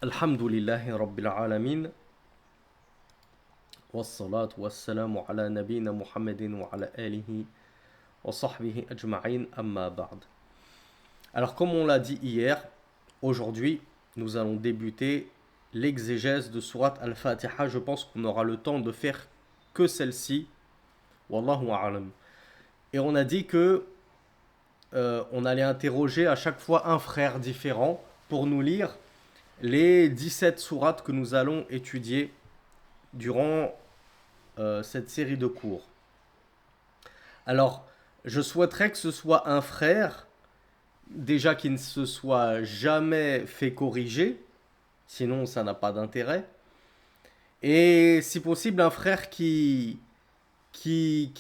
Alhamdulillahi Rabbil Alamin. Wassalatu wassalamu ala nabina Muhammadin wa ala alihi wa sahbihi ajma'in amma ba'd. Alors comme on l'a dit hier, aujourd'hui nous allons débuter l'exégèse de Surat Al-Fatiha. Je pense qu'on aura le temps de faire que celle-ci. Wallahu a'lam. Et on a dit que on allait interroger à chaque fois un frère différent pour nous lire les 17 sourates que nous allons étudier durant cette série de cours. Alors, je souhaiterais que ce soit un frère, déjà qui ne se soit jamais fait corriger, sinon ça n'a pas d'intérêt, et si possible un frère qui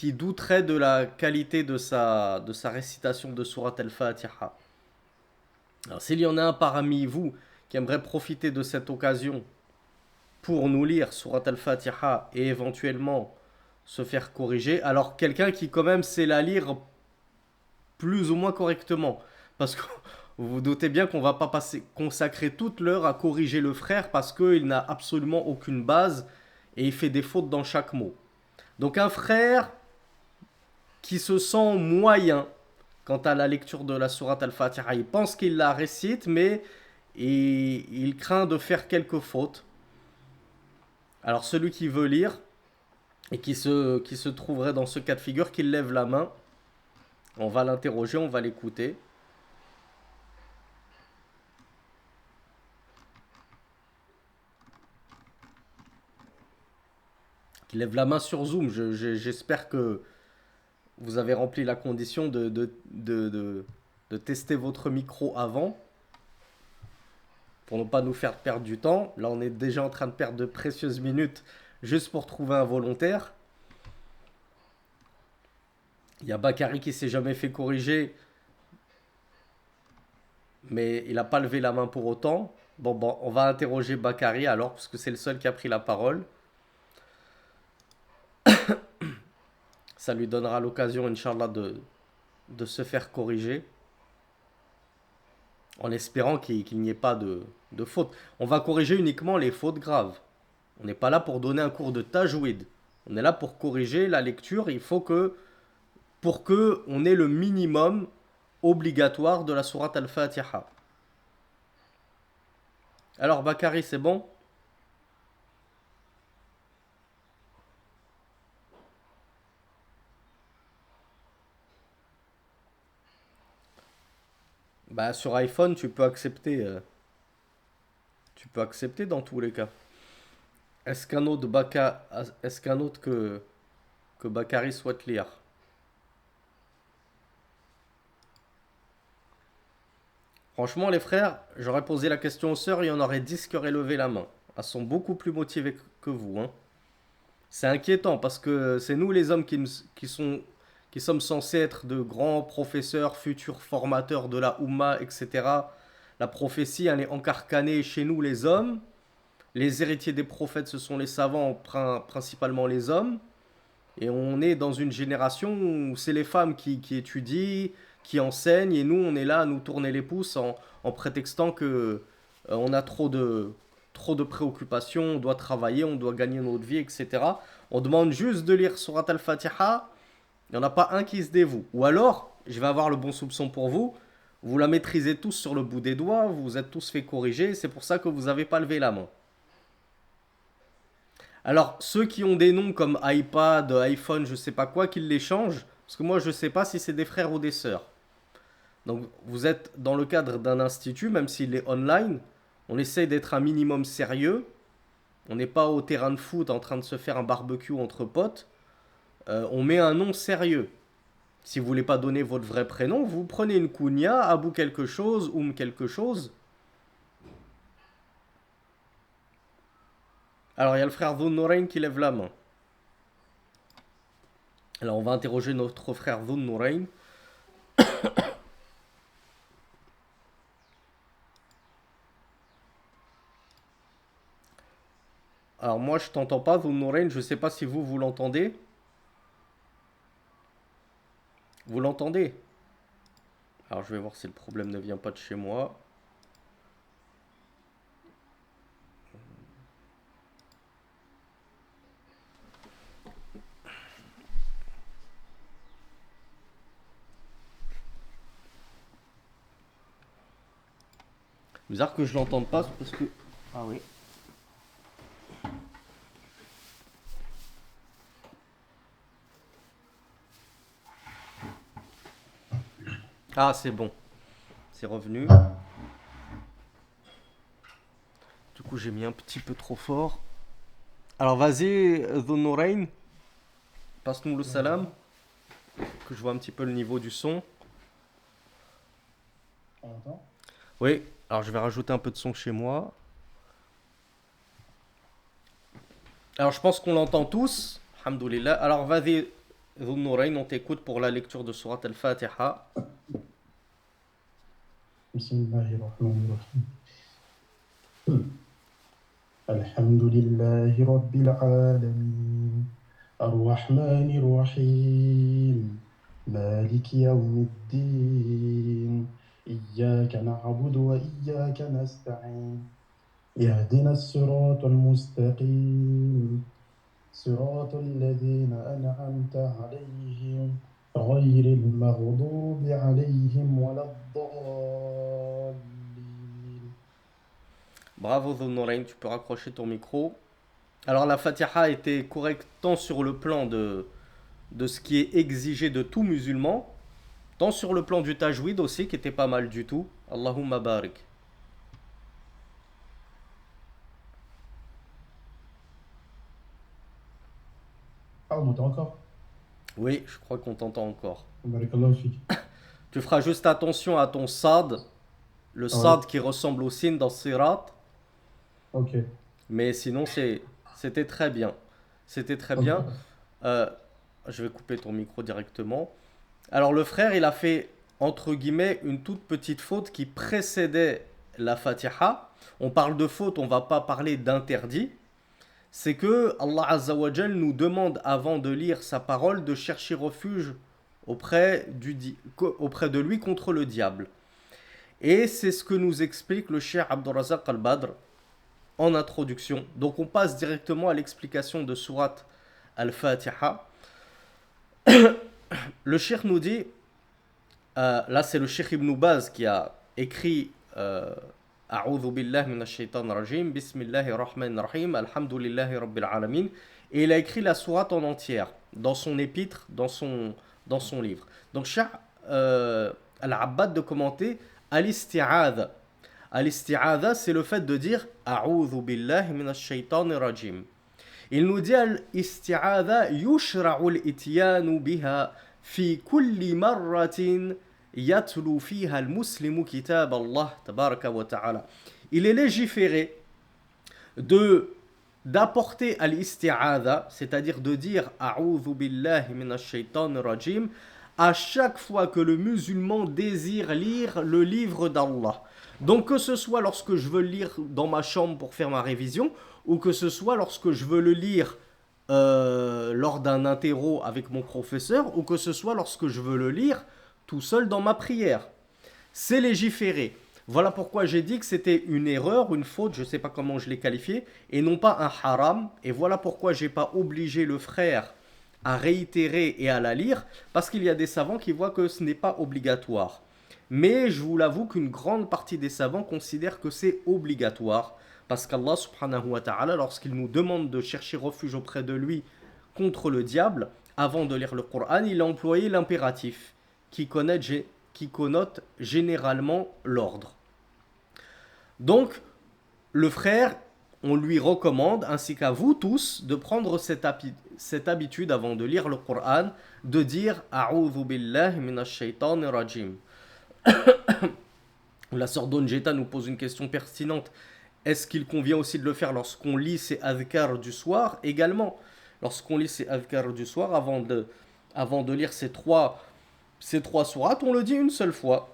douterait de la qualité de sa récitation de Surat Al-Fatiha. Alors, s'il y en a un parmi vous qui aimerait profiter de cette occasion pour nous lire Surat Al-Fatiha et éventuellement se faire corriger, alors quelqu'un qui quand même sait la lire plus ou moins correctement. Parce que vous vous doutez bien qu'on va pas consacrer toute l'heure à corriger le frère parce qu'il n'a absolument aucune base et il fait des fautes dans chaque mot. Donc un frère qui se sent moyen quant à la lecture de la Sourate Al-Fatiha, il pense qu'il la récite, mais il craint de faire quelques fautes. Alors celui qui veut lire et qui se trouverait dans ce cas de figure, qu'il lève la main. On va l'interroger, on va l'écouter. Qu'il lève la main sur Zoom. J'espère que vous avez rempli la condition de tester votre micro avant pour ne pas nous faire perdre du temps. Là, on est déjà en train de perdre de précieuses minutes juste pour trouver un volontaire. Il y a Bakary qui s'est jamais fait corriger, mais il n'a pas levé la main pour autant. Bon, on va interroger Bakary alors, parce que c'est le seul qui a pris la parole. Ça lui donnera l'occasion, Inch'Allah, de se faire corriger, en espérant qu'il n'y ait pas de faute. On va corriger uniquement les fautes graves. On n'est pas là pour donner un cours de tajwid. On est là pour corriger la lecture. Il faut que, pour que on ait le minimum obligatoire de la sourate Al-Fatiha. Alors, Bakary, c'est bon? Bah, sur iPhone, tu peux accepter dans tous les cas. Est-ce qu'un autre que Bakary souhaite lire? Franchement, les frères, j'aurais posé la question aux sœurs, il y en aurait 10 qui auraient levé la main. Elles sont beaucoup plus motivées que vous, hein. C'est inquiétant parce que c'est nous les hommes qui sommes censés être de grands professeurs, futurs formateurs de la Oumma, etc. La prophétie, elle est encarcanée chez nous les hommes. Les héritiers des prophètes, ce sont les savants, principalement les hommes. Et on est dans une génération où c'est les femmes qui étudient, qui enseignent, et nous, on est là à nous tourner les pouces en prétextant que on a trop de préoccupations, on doit travailler, on doit gagner notre vie, etc. On demande juste de lire Surat Al-Fatiha, il n'y en a pas un qui se dévoue. Ou alors, je vais avoir le bon soupçon pour vous, vous la maîtrisez tous sur le bout des doigts, vous vous êtes tous fait corriger, c'est pour ça que vous n'avez pas levé la main. Alors, ceux qui ont des noms comme iPad, iPhone, je sais pas quoi, qu'ils les changent. Parce que moi, je sais pas si c'est des frères ou des sœurs. Donc, vous êtes dans le cadre d'un institut, même s'il est online. On essaye d'être un minimum sérieux. On n'est pas au terrain de foot en train de se faire un barbecue entre potes. On met un nom sérieux. Si vous voulez pas donner votre vrai prénom, vous prenez une kunya, Abou quelque chose, quelque chose. Alors, il y a le frère Dhun Nourain qui lève la main. Alors, on va interroger notre frère Dhun Nourain. Alors moi je t'entends pas, Dhun Nourain, je sais pas si vous l'entendez. Vous l'entendez? Alors je vais voir si le problème ne vient pas de chez moi. Bizarre que je l'entende pas parce que. Ah oui. Ah, c'est bon. C'est revenu. Du coup, j'ai mis un petit peu trop fort. Alors, vas-y, Dhunourain, passe-nous le salam, D'accord. que je vois un petit peu le niveau du son. On entend? Oui, alors je vais rajouter un peu de son chez moi. Alors, je pense qu'on l'entend tous. Alhamdoulilah. Alors, vas-y, Dhunourain, on t'écoute pour la lecture de Surat Al-Fatiha. بسم الله الرحمن الرحيم. الحمد لله رب العالمين الرحمن الرحيم مالك يوم الدين إياك نعبد وإياك نستعين اهدنا الصراط المستقيم صراط الذين أنعمت عليهم غير المغضوب عليهم ولا الضالين. Bravo, Dhunourain, tu peux raccrocher ton micro. Alors, la Fatiha était correcte tant sur le plan de ce qui est exigé de tout musulman, tant sur le plan du tajwid aussi, qui était pas mal du tout. Allahumma barik. Ah, on m'entend encore? Oui, je crois qu'on t'entend encore. Barakallahu fik. Tu feras juste attention à ton sad, le Ouais, sad qui ressemble au sin dans Sirat, ok, mais sinon c'était très bien. C'était très bien. ok. Euh, je vais couper ton micro directement. Alors le frère, il a fait entre guillemets une toute petite faute qui précédait la Fatiha. On parle de faute, on va pas parler d'interdit. C'est que Allah Azza wa Jal nous demande avant de lire sa parole de chercher refuge auprès de lui contre le diable. Et c'est ce que nous explique le Cheikh Abdurrazaq al-Badr en introduction. Donc on passe directement à l'explication de Surat al-Fatiha. Le Cheikh nous dit, là c'est le Cheikh Ibn Baz qui a écrit A'udhu billahi minash shaitan rajim, Bismillahir Rahmanir Rahim, Alhamdulillahi Rabbil Alamin. Et il a écrit la sourate en entière, dans son épître, dans son livre. Donc, Cheikh Al-Abbad de commenter Al-Isti'adha. Al-Isti'adha, c'est le fait de dire A'udhu billahi minash shaitan rajim. Il nous dit Al-Isti'adha yushra'u al-ityanu biha fi kulli marratin yatlu fiha al-muslimu kitab Allah tabaraka wa ta'ala. Il est légiféré de d'apporter al-isti'adha, c'est-à-dire de dire A'udhu billahi minash shaitan rajim à chaque fois que le musulman désire lire le livre d'Allah. Donc que ce soit lorsque je veux le lire dans ma chambre pour faire ma révision, ou que ce soit lorsque je veux le lire lors d'un interro avec mon professeur, ou que ce soit lorsque je veux le lire tout seul dans ma prière. C'est légiféré. Voilà pourquoi j'ai dit que c'était une erreur, une faute, je ne sais pas comment je l'ai qualifié, et non pas un haram. Et voilà pourquoi j'ai pas obligé le frère à réitérer et à la lire, parce qu'il y a des savants qui voient que ce n'est pas obligatoire. Mais je vous l'avoue qu'une grande partie des savants considèrent que c'est obligatoire, parce qu'Allah subhanahu wa ta'ala, lorsqu'il nous demande de chercher refuge auprès de lui contre le diable, avant de lire le Coran, il a employé l'impératif, qui connote généralement l'ordre. Donc, le frère, on lui recommande, ainsi qu'à vous tous, de prendre cette habitude avant de lire le Coran, de dire A'udhu billahi minash shaitanir rajim. La sœur Donjeta nous pose une question pertinente. Est-ce qu'il convient aussi de le faire lorsqu'on lit ses adhkars du soir? Également, lorsqu'on lit ses adhkars du soir, avant de lire ces trois sourates, on le dit une seule fois.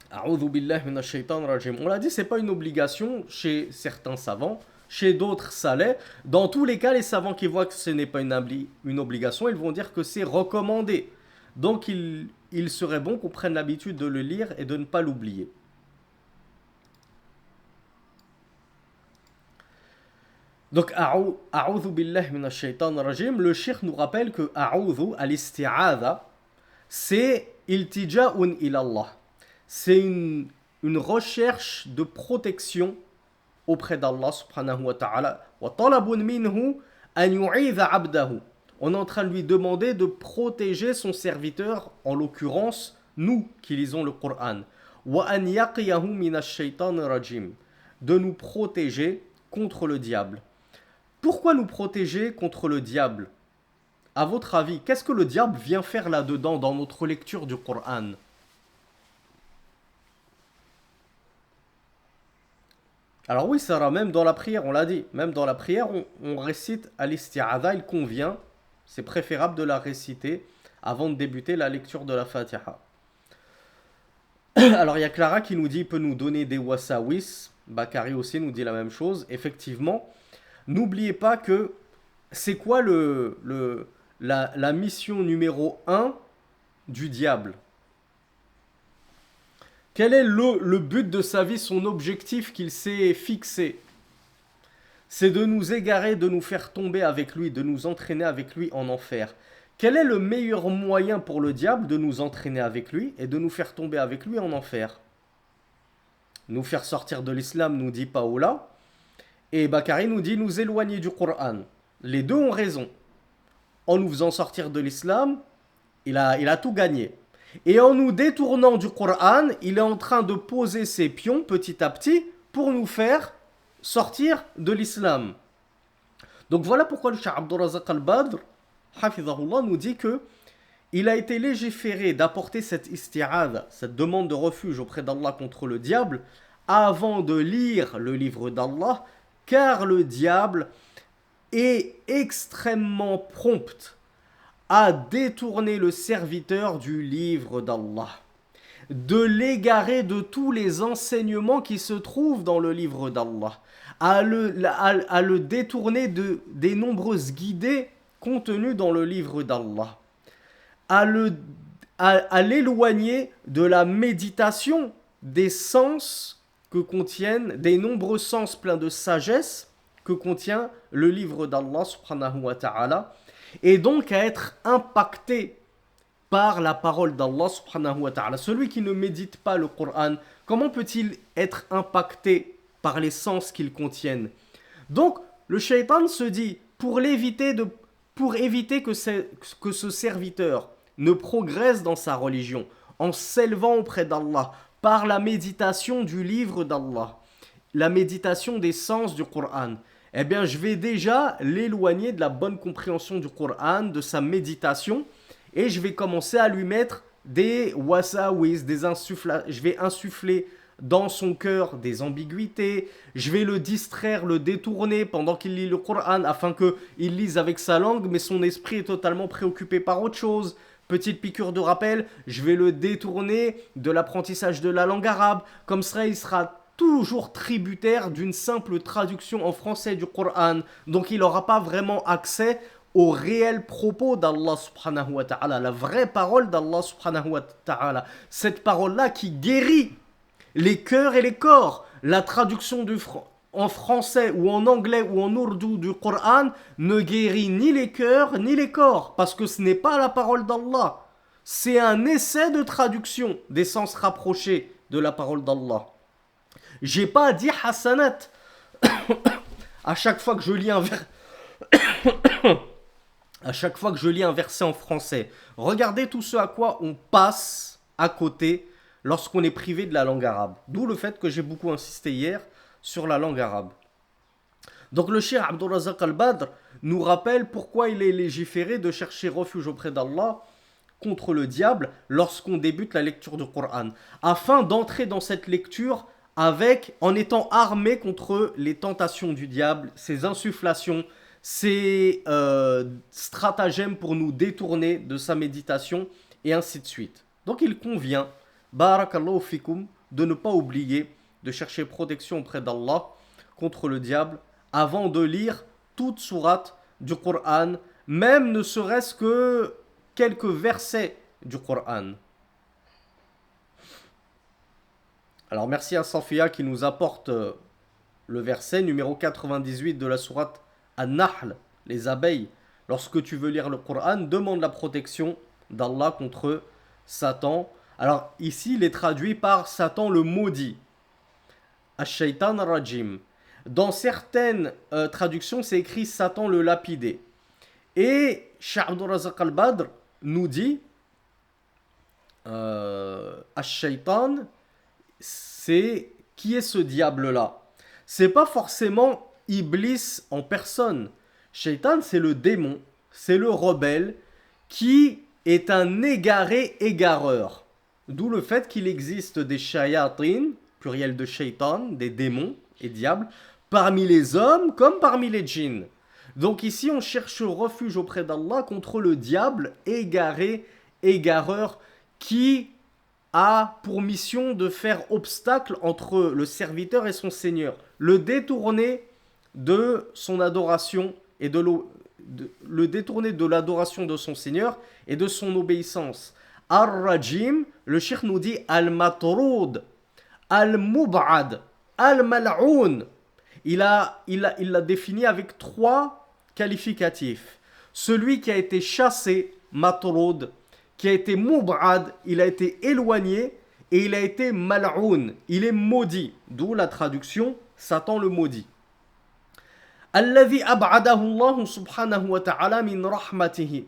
A'udhu billahi minash shaitanir rajim. On l'a dit, c'est pas une obligation chez certains savants, chez d'autres ça l'est. Dans tous les cas, les savants qui voient que ce n'est pas une obligation, ils vont dire que c'est recommandé. Donc il serait bon qu'on prenne l'habitude de le lire et de ne pas l'oublier. Donc, A'udhu billahi minash shaitanir rajim, le shir nous rappelle que A'udhu al-isti'adha, c'est iltija'un ilallah. C'est une recherche de protection auprès d'Allah subhanahu wa ta'ala. Wa talabun minhu an yu'idha 'abdahu. On est en train de lui demander de protéger son serviteur, en l'occurrence, nous qui lisons le Coran. Wa an yaqiyahu minash shaytan rajim. De nous protéger contre le diable. Pourquoi nous protéger contre le diable? À votre avis, qu'est-ce que le diable vient faire là-dedans dans notre lecture du Coran? Alors oui, Sarah, même dans la prière, on l'a dit, même dans la prière, on récite al-isti'adha, il convient, c'est préférable de la réciter avant de débuter la lecture de la Fatiha. Alors il y a Clara qui nous dit, peut nous donner des wasawis, Bakari aussi nous dit la même chose, effectivement. N'oubliez pas que c'est quoi la mission numéro 1 du diable? Quel est le but de sa vie, son objectif qu'il s'est fixé? C'est de nous égarer, de nous faire tomber avec lui, de nous entraîner avec lui en enfer. Quel est le meilleur moyen pour le diable de nous entraîner avec lui et de nous faire tomber avec lui en enfer? Nous faire sortir de l'islam, nous dit Paola. Et Bakari nous dit nous éloigner du Coran. Les deux ont raison. En nous faisant sortir de l'islam, il a tout gagné. Et en nous détournant du Coran, il est en train de poser ses pions petit à petit pour nous faire sortir de l'islam. Donc voilà pourquoi le Cheikh Abdul Razak al-Badr, hafidhahullah, nous dit que il a été légiféré d'apporter cette isti'adha, cette demande de refuge auprès d'Allah contre le diable, avant de lire le livre d'Allah, car le diable est extrêmement prompt à détourner le serviteur du livre d'Allah, de l'égarer de tous les enseignements qui se trouvent dans le livre d'Allah, à le détourner des nombreuses guidées contenues dans le livre d'Allah, à l'éloigner de la méditation des sens que contiennent, des nombreux sens pleins de sagesse que contient le livre d'Allah subhanahu wa ta'ala, et donc à être impacté par la parole d'Allah subhanahu wa ta'ala. Celui qui ne médite pas le Coran, comment peut-il être impacté par les sens qu'il contiennent? Donc le shaitan se dit, pour éviter que ce serviteur ne progresse dans sa religion, en s'élevant auprès d'Allah, par la méditation du livre d'Allah, la méditation des sens du Coran, eh bien je vais déjà l'éloigner de la bonne compréhension du Coran, de sa méditation, et je vais commencer à lui mettre des wasawis, je vais insuffler dans son cœur des ambiguïtés, je vais le distraire, le détourner pendant qu'il lit le Coran, afin qu'il lise avec sa langue, mais son esprit est totalement préoccupé par autre chose. Petite piqûre de rappel, je vais le détourner de l'apprentissage de la langue arabe, comme ça il sera toujours tributaire d'une simple traduction en français du Coran, donc il n'aura pas vraiment accès aux réels propos d'Allah subhanahu wa ta'ala, la vraie parole d'Allah subhanahu wa ta'ala, cette parole-là qui guérit les cœurs et les corps. La traduction en français ou en anglais ou en ourdou du Coran ne guérit ni les cœurs ni les corps, parce que ce n'est pas la parole d'Allah, c'est un essai de traduction des sens rapprochés de la parole d'Allah. J'ai pas dit hasanat à chaque fois que je lis un verset en français. Regardez tout ce à quoi on passe à côté lorsqu'on est privé de la langue arabe. D'où le fait que j'ai beaucoup insisté hier sur la langue arabe. Donc le cheikh Abdul Razak al-Badr nous rappelle pourquoi il est légiféré de chercher refuge auprès d'Allah contre le diable lorsqu'on débute la lecture du Coran, afin d'entrer dans cette lecture en étant armé contre les tentations du diable, ses insufflations, ses stratagèmes pour nous détourner de sa méditation, et ainsi de suite. Donc il convient, barakallahu fikum, de ne pas oublier de chercher protection auprès d'Allah contre le diable avant de lire toute sourate du Coran, même ne serait-ce que quelques versets du Coran. Alors merci à Safia qui nous apporte le verset numéro 98 de la sourate An-Nahl, les abeilles. Lorsque tu veux lire le Coran, demande la protection d'Allah contre Satan, Alors ici, il est traduit par Satan le maudit. Ash-shaytan rajim. Dans certaines traductions, c'est écrit Satan le lapidé. Et Cheikh Abdul Razak al-Badr nous dit Ash-shaytan, c'est qui est ce diable-là? C'est pas forcément Iblis en personne. Shaitan, c'est le démon, c'est le rebelle qui est un égaré égareur. D'où le fait qu'il existe des shayatin, pluriel de shaitan, des démons et diables, parmi les hommes comme parmi les djinns. Donc ici, on cherche refuge auprès d'Allah contre le diable égaré, égareur, qui a pour mission de faire obstacle entre le serviteur et son Seigneur, le détourner de son adoration et le détourner de l'adoration de son Seigneur et de son obéissance. Ar-Rajim, le cheikh nous dit Al-Matroud, Al-Mub'ad, Al-Mal'oun. Il l'a défini avec 3 qualificatifs. Celui qui a été chassé, Matroud, qui a été Mub'ad, il a été éloigné, et il a été Mal'oun, il est maudit. D'où la traduction Satan le maudit. Alladhi ab'adahu Allah subhanahu wa ta'ala min rahmatihi.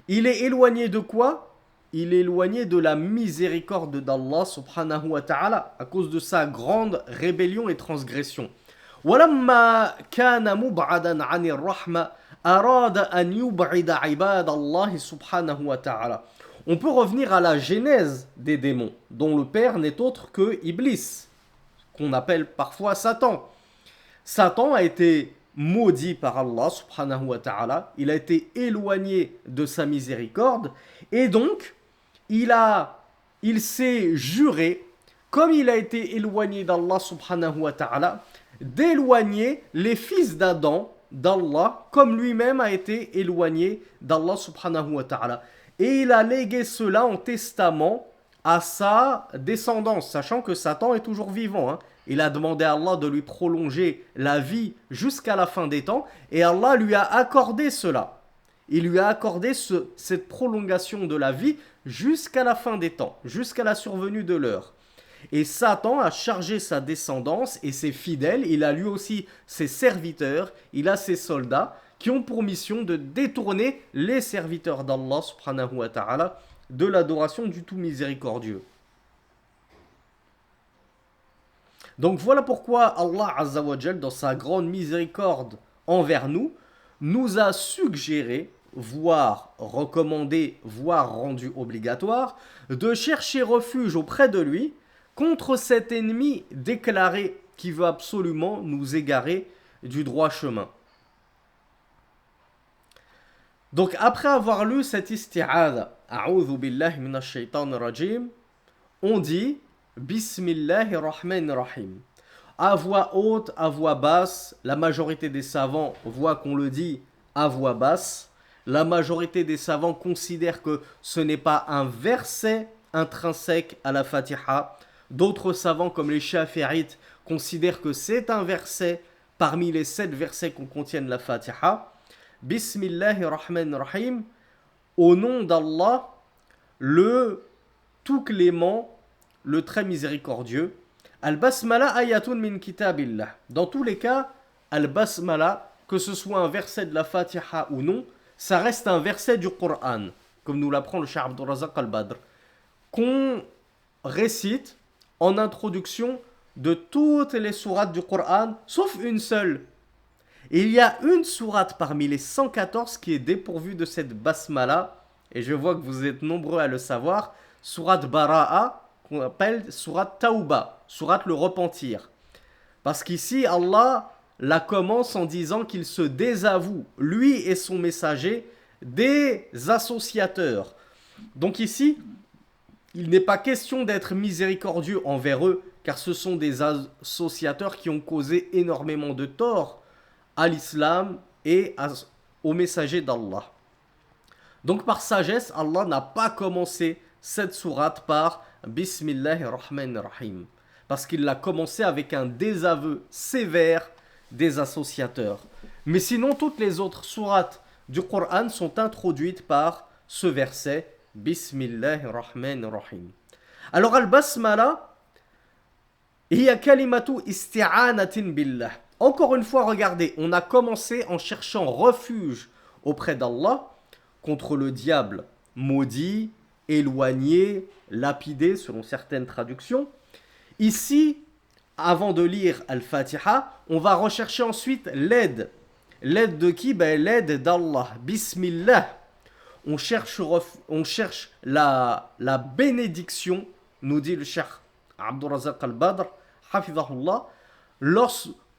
Il est éloigné de quoi? Il est éloigné de la miséricorde d'Allah subhanahu wa ta'ala à cause de sa grande rébellion et transgression. ولما كان مبعدا عن الرحمة أراد أن يبعد عباد الله سبحانه وتعالى. On peut revenir à la genèse des démons, dont le père n'est autre que Iblis, qu'on appelle parfois Satan. Satan a été maudit par Allah subhanahu wa ta'ala, il a été éloigné de sa miséricorde, et donc il s'est juré, comme il a été éloigné d'Allah subhanahu wa ta'ala, d'éloigner les fils d'Adam d'Allah, comme lui-même a été éloigné d'Allah subhanahu wa ta'ala. Et il a légué cela en testament à sa descendance, sachant que Satan est toujours vivant. Hein. Il a demandé à Allah de lui prolonger la vie jusqu'à la fin des temps, et Allah lui a accordé cela. Il lui a accordé cette prolongation de la vie jusqu'à la fin des temps, jusqu'à la survenue de l'heure. Et Satan a chargé sa descendance et ses fidèles, il a lui aussi ses serviteurs, il a ses soldats, qui ont pour mission de détourner les serviteurs d'Allah subhanahu wa ta'ala de l'adoration du tout miséricordieux. Donc voilà pourquoi Allah azza wa jal, dans sa grande miséricorde envers nous, nous a suggéré, voire recommandé, voire rendu obligatoire, de chercher refuge auprès de lui contre cet ennemi déclaré qui veut absolument nous égarer du droit chemin. Donc après avoir lu cette isti'adha, A'udhu billahi minash shaitanir rajim, on dit Bismillahir rahmanir rahim. À voix haute, à voix basse, la majorité des savants voient qu'on le dit à voix basse. La majorité des savants considèrent que ce n'est pas un verset intrinsèque à la Fatiha. D'autres savants comme les Shafi'ites considèrent que c'est un verset parmi les 7 versets qu'on contienne la Fatiha. Bismillahirrahmanirrahim, au nom d'Allah, le tout clément, le très miséricordieux. Al-Basmala ayatun min kitabillah. Dans tous les cas, Al-Basmala, que ce soit un verset de la Fatiha ou non, ça reste un verset du Coran, comme nous l'apprend le Cheikh Abdul Razak al-Badr, qu'on récite en introduction de toutes les sourates du Coran, sauf une seule. Il y a une sourate parmi les 114 qui est dépourvue de cette basmala, et je vois que vous êtes nombreux à le savoir, sourate Bara'a, qu'on appelle sourate Tauba, sourate le repentir. Parce qu'ici, Allah la commence en disant qu'il se désavoue, lui et son messager, des associateurs. Donc ici, il n'est pas question d'être miséricordieux envers eux, car ce sont des associateurs qui ont causé énormément de tort à l'islam et aux messagers d'Allah. Donc par sagesse, Allah n'a pas commencé cette sourate par Bismillahirrahmanirrahim, parce qu'il l'a commencé avec un désaveu sévère des associateurs. Mais sinon, toutes les autres sourates du Coran sont introduites par ce verset Bismillahirrahmanirrahim. Alors al-basmala, hiya kalimatu isti'anatin billah. Encore une fois, regardez, on a commencé en cherchant refuge auprès d'Allah contre le diable maudit, éloigné, lapidé selon certaines traductions. Ici, avant de lire Al-Fatiha, on va rechercher ensuite l'aide. L'aide de qui? L'aide d'Allah. Bismillah. On cherche la bénédiction, nous dit le cheikh Abdurrazaq al-Badr, hafidhahullah,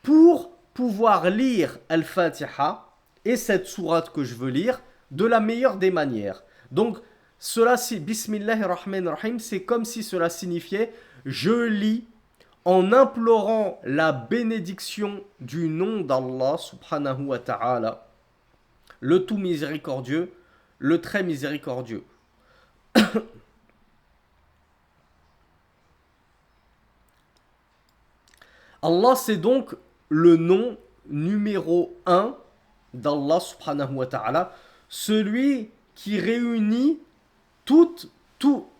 pour pouvoir lire Al-Fatiha et cette sourate que je veux lire de la meilleure des manières. Donc, cela, Bismillahirrahmanirrahim, c'est comme si cela signifiait je lis en implorant la bénédiction du nom d'Allah subhanahu wa ta'ala, le tout miséricordieux, le très miséricordieux. Allah, c'est donc le nom numéro 1 d'Allah subhanahu wa ta'ala, celui qui réunit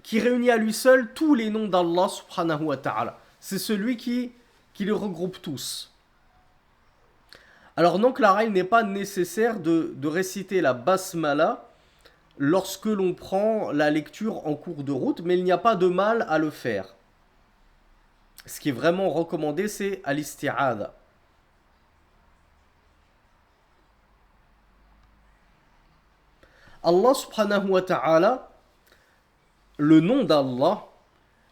qui réunit à lui seul tous les noms d'Allah subhanahu wa ta'ala. C'est celui qui les regroupe tous. Alors donc, Lara, il n'est pas nécessaire de réciter la basmala lorsque l'on prend la lecture en cours de route, mais il n'y a pas de mal à le faire. Ce qui est vraiment recommandé, c'est al-isti'adha. Allah subhanahu wa ta'ala, le nom d'Allah,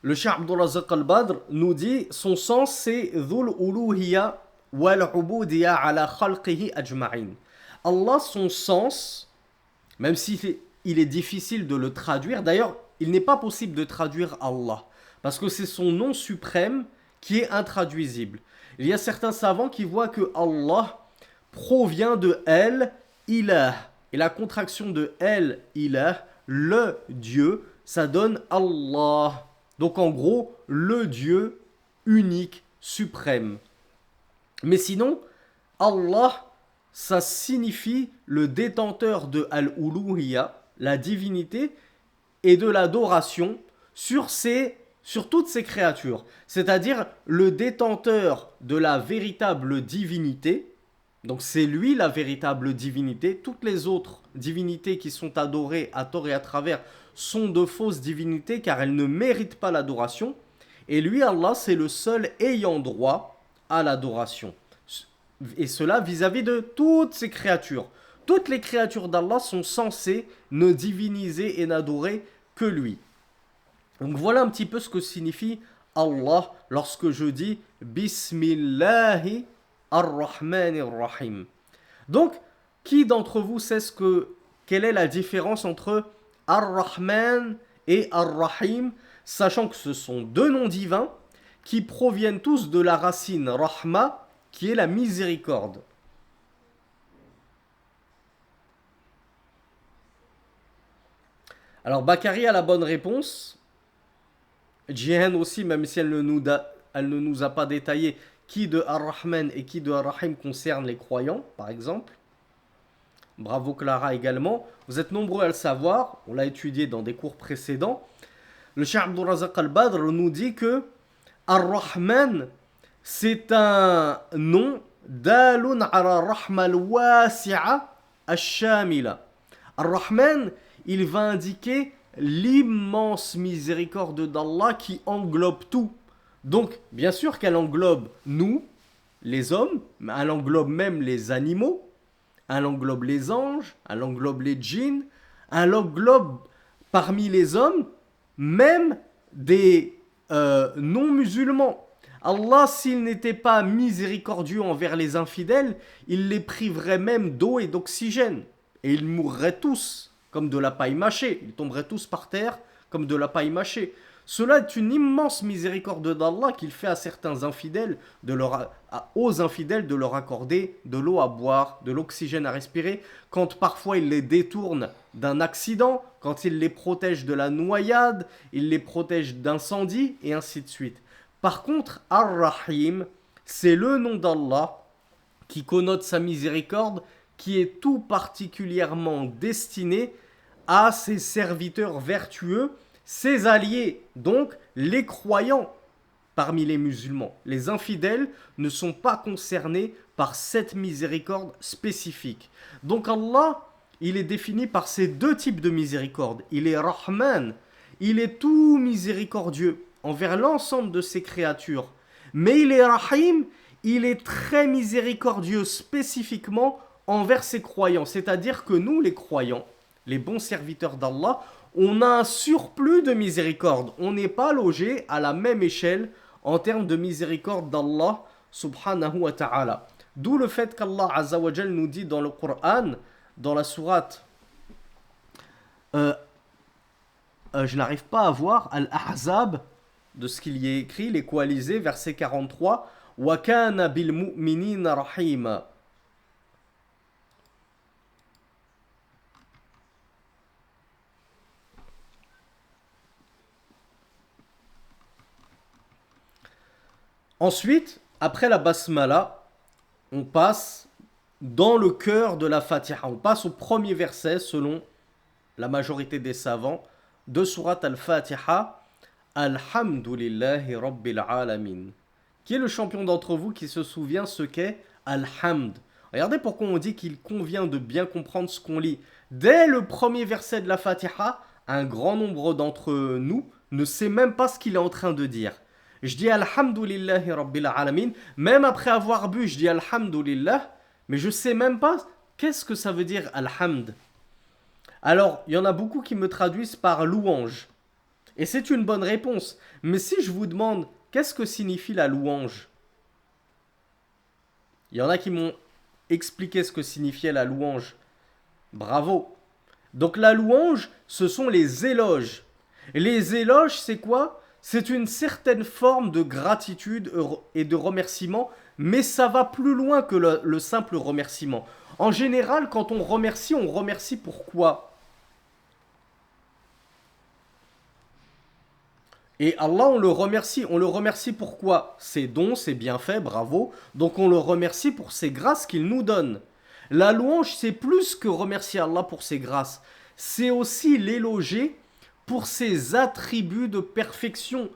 le Cheikh Abdurrazaq al-Badr nous dit, son sens c'est Dhul uluhiyya wal ubudiyya ala khalqihi ajma'in. Allah, son sens, même si il est difficile de le traduire, d'ailleurs, il n'est pas possible de traduire Allah, parce que c'est son nom suprême qui est intraduisible. Il y a certains savants qui voient que Allah provient de El Ilah, et la contraction de El Ilah, le Dieu, ça donne Allah. Donc en gros, le Dieu unique, suprême. Mais sinon, Allah, ça signifie le détenteur de Al-Uluhiyya, la divinité, et de l'adoration sur toutes ces créatures. C'est-à-dire le détenteur de la véritable divinité. Donc c'est lui la véritable divinité. Toutes les autres divinités qui sont adorées à tort et à travers sont de fausses divinités car elles ne méritent pas l'adoration. Et lui, Allah, c'est le seul ayant droit à l'adoration. Et cela vis-à-vis de toutes ces créatures. Toutes les créatures d'Allah sont censées ne diviniser et n'adorer que lui. Donc voilà un petit peu ce que signifie Allah lorsque je dis Bismillahi ar-Rahman ar-Rahim. Donc, qui d'entre vous sait quelle est la différence entre Ar-Rahman et Ar-Rahim, sachant que ce sont deux noms divins qui proviennent tous de la racine Rahma, qui est la miséricorde. Alors, Bakari a la bonne réponse. Jihan aussi, même si elle ne nous a pas détaillé qui de Ar-Rahman et qui de Ar-Rahim concerne les croyants, par exemple. Bravo Clara également. Vous êtes nombreux à le savoir, on l'a étudié dans des cours précédents. Le Cheikh Abdurrazaq al-Badr nous dit que Ar-Rahman, c'est un nom dalun ala rahma al-wasi'a ash-shamila. Ar-Rahman, il va indiquer l'immense miséricorde d'Allah qui englobe tout. Donc, bien sûr qu'elle englobe nous, les hommes, mais elle englobe même les animaux, elle englobe les anges, elle englobe les djinns, elle englobe parmi les hommes même des non-musulmans. Allah, s'il n'était pas miséricordieux envers les infidèles, il les priverait même d'eau et d'oxygène. Et ils mourraient tous comme de la paille mâchée. Ils tomberaient tous par terre comme de la paille mâchée. Cela est une immense miséricorde d'Allah qu'il fait à certains infidèles, aux infidèles de leur accorder de l'eau à boire, de l'oxygène à respirer, quand parfois il les détourne d'un accident, quand il les protège de la noyade, il les protège d'incendie, et ainsi de suite. Par contre, Ar-Rahim, c'est le nom d'Allah qui connote sa miséricorde, qui est tout particulièrement destiné à ses serviteurs vertueux, Ses alliés, donc les croyants parmi les musulmans. Les infidèles ne sont pas concernés par cette miséricorde spécifique. Donc Allah, il est défini par ces deux types de miséricorde. Il est Rahman, il est tout miséricordieux envers l'ensemble de ses créatures. Mais il est Rahim, il est très miséricordieux spécifiquement envers ses croyants. C'est-à-dire que nous, les croyants, les bons serviteurs d'Allah, on a un surplus de miséricorde. On n'est pas logé à la même échelle en termes de miséricorde d'Allah subhanahu wa ta'ala. D'où le fait qu'Allah azza wa jal nous dit dans le Coran, dans la sourate, je n'arrive pas à voir Al-Ahzab, de ce qu'il y est écrit, les coalisés, verset 43, wa kana bil mu'minina rahima. Ensuite, après la basmala, on passe dans le cœur de la Fatiha. On passe au premier verset, selon la majorité des savants, de Surat al-Fatiha, Alhamdulillahi Rabbil Alamin. Qui est le champion d'entre vous qui se souvient ce qu'est Alhamd? Regardez pourquoi on dit qu'il convient de bien comprendre ce qu'on lit. Dès le premier verset de la Fatiha, un grand nombre d'entre nous ne sait même pas ce qu'il est en train de dire. Je dis Alhamdulillahi Rabbil Alamin, même après avoir bu, je dis Alhamdulillah, mais je sais même pas qu'est-ce que ça veut dire Alhamd. Alors, il y en a beaucoup qui me traduisent par louange. Et c'est une bonne réponse. Mais si je vous demande qu'est-ce que signifie la louange, il y en a qui m'ont expliqué ce que signifiait la louange. Bravo. Donc la louange, ce sont les éloges. Et les éloges, c'est quoi? C'est une certaine forme de gratitude et de remerciement, mais ça va plus loin que le simple remerciement. En général, quand on remercie pourquoi? Et Allah, on le remercie pourquoi? Ses dons, ses bienfaits, bravo. Donc on le remercie pour ses grâces qu'il nous donne. La louange, c'est plus que remercier Allah pour ses grâces. C'est aussi l'éloger pour ses attributs de perfection,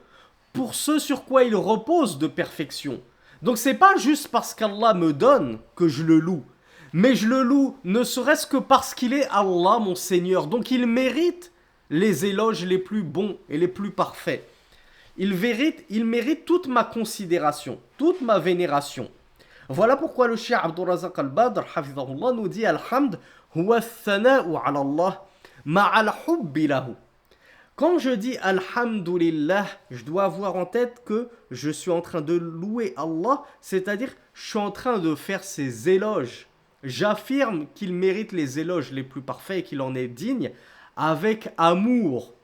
pour ce sur quoi il repose de perfection. Donc c'est pas juste parce qu'Allah me donne que je le loue, mais je le loue ne serait-ce que parce qu'il est Allah, mon Seigneur. Donc il mérite les éloges les plus bons et les plus parfaits. Il mérite toute ma considération, toute ma vénération. Voilà pourquoi le Cheikh Abdul Razak al-Badr hafidhahullah, nous dit Alhamd huwa thana'u ala Allah ma'al hubbi lahu. Quand je dis Alhamdulillah, je dois avoir en tête que je suis en train de louer Allah, c'est-à-dire je suis en train de faire ses éloges. J'affirme qu'il mérite les éloges les plus parfaits et qu'il en est digne avec amour.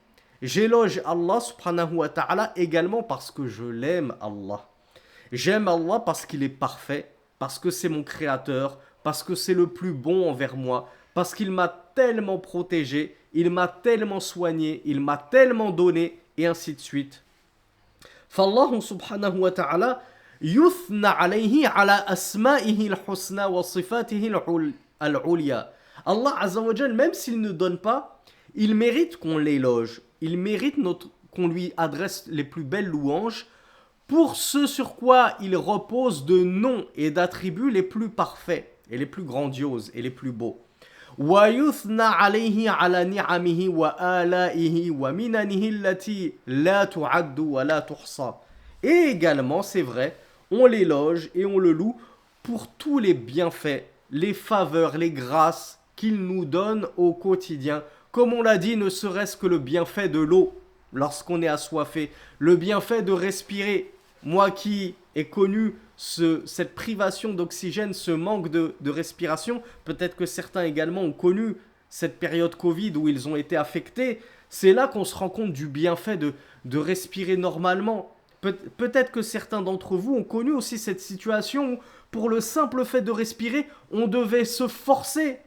J'éloge Allah subhanahu wa ta'ala également parce que je l'aime Allah. J'aime Allah parce qu'il est parfait, parce que c'est mon créateur, parce que c'est le plus bon envers moi, parce qu'il m'a tellement protégé, il m'a tellement soigné, il m'a tellement donné, et ainsi de suite. فالله سبحانه وتعالى يثنى عليه على أسمائه الحسنى وصفاته العليا. Allah Azza wa Jal, même s'il ne donne pas, il mérite qu'on l'éloge, il mérite qu'on lui adresse les plus belles louanges pour ce sur quoi il repose de noms et d'attributs les plus parfaits et les plus grandioses et les plus beaux. ويثنى عليه على نعمه وآلائه ومننه التي لا تعد ولا تحصى. Et également, c'est vrai, on l'éloge et on le loue pour tous les bienfaits, les faveurs, les grâces qu'il nous donne au quotidien. Comme on l'a dit, ne serait-ce que le bienfait de l'eau lorsqu'on est assoiffé, le bienfait de respirer. Moi qui ai connu cette privation d'oxygène, ce manque de respiration, peut-être que certains également ont connu cette période Covid où ils ont été affectés, c'est là qu'on se rend compte du bienfait de respirer normalement. Peut-être que certains d'entre vous ont connu aussi cette situation où, pour le simple fait de respirer, on devait se forcer.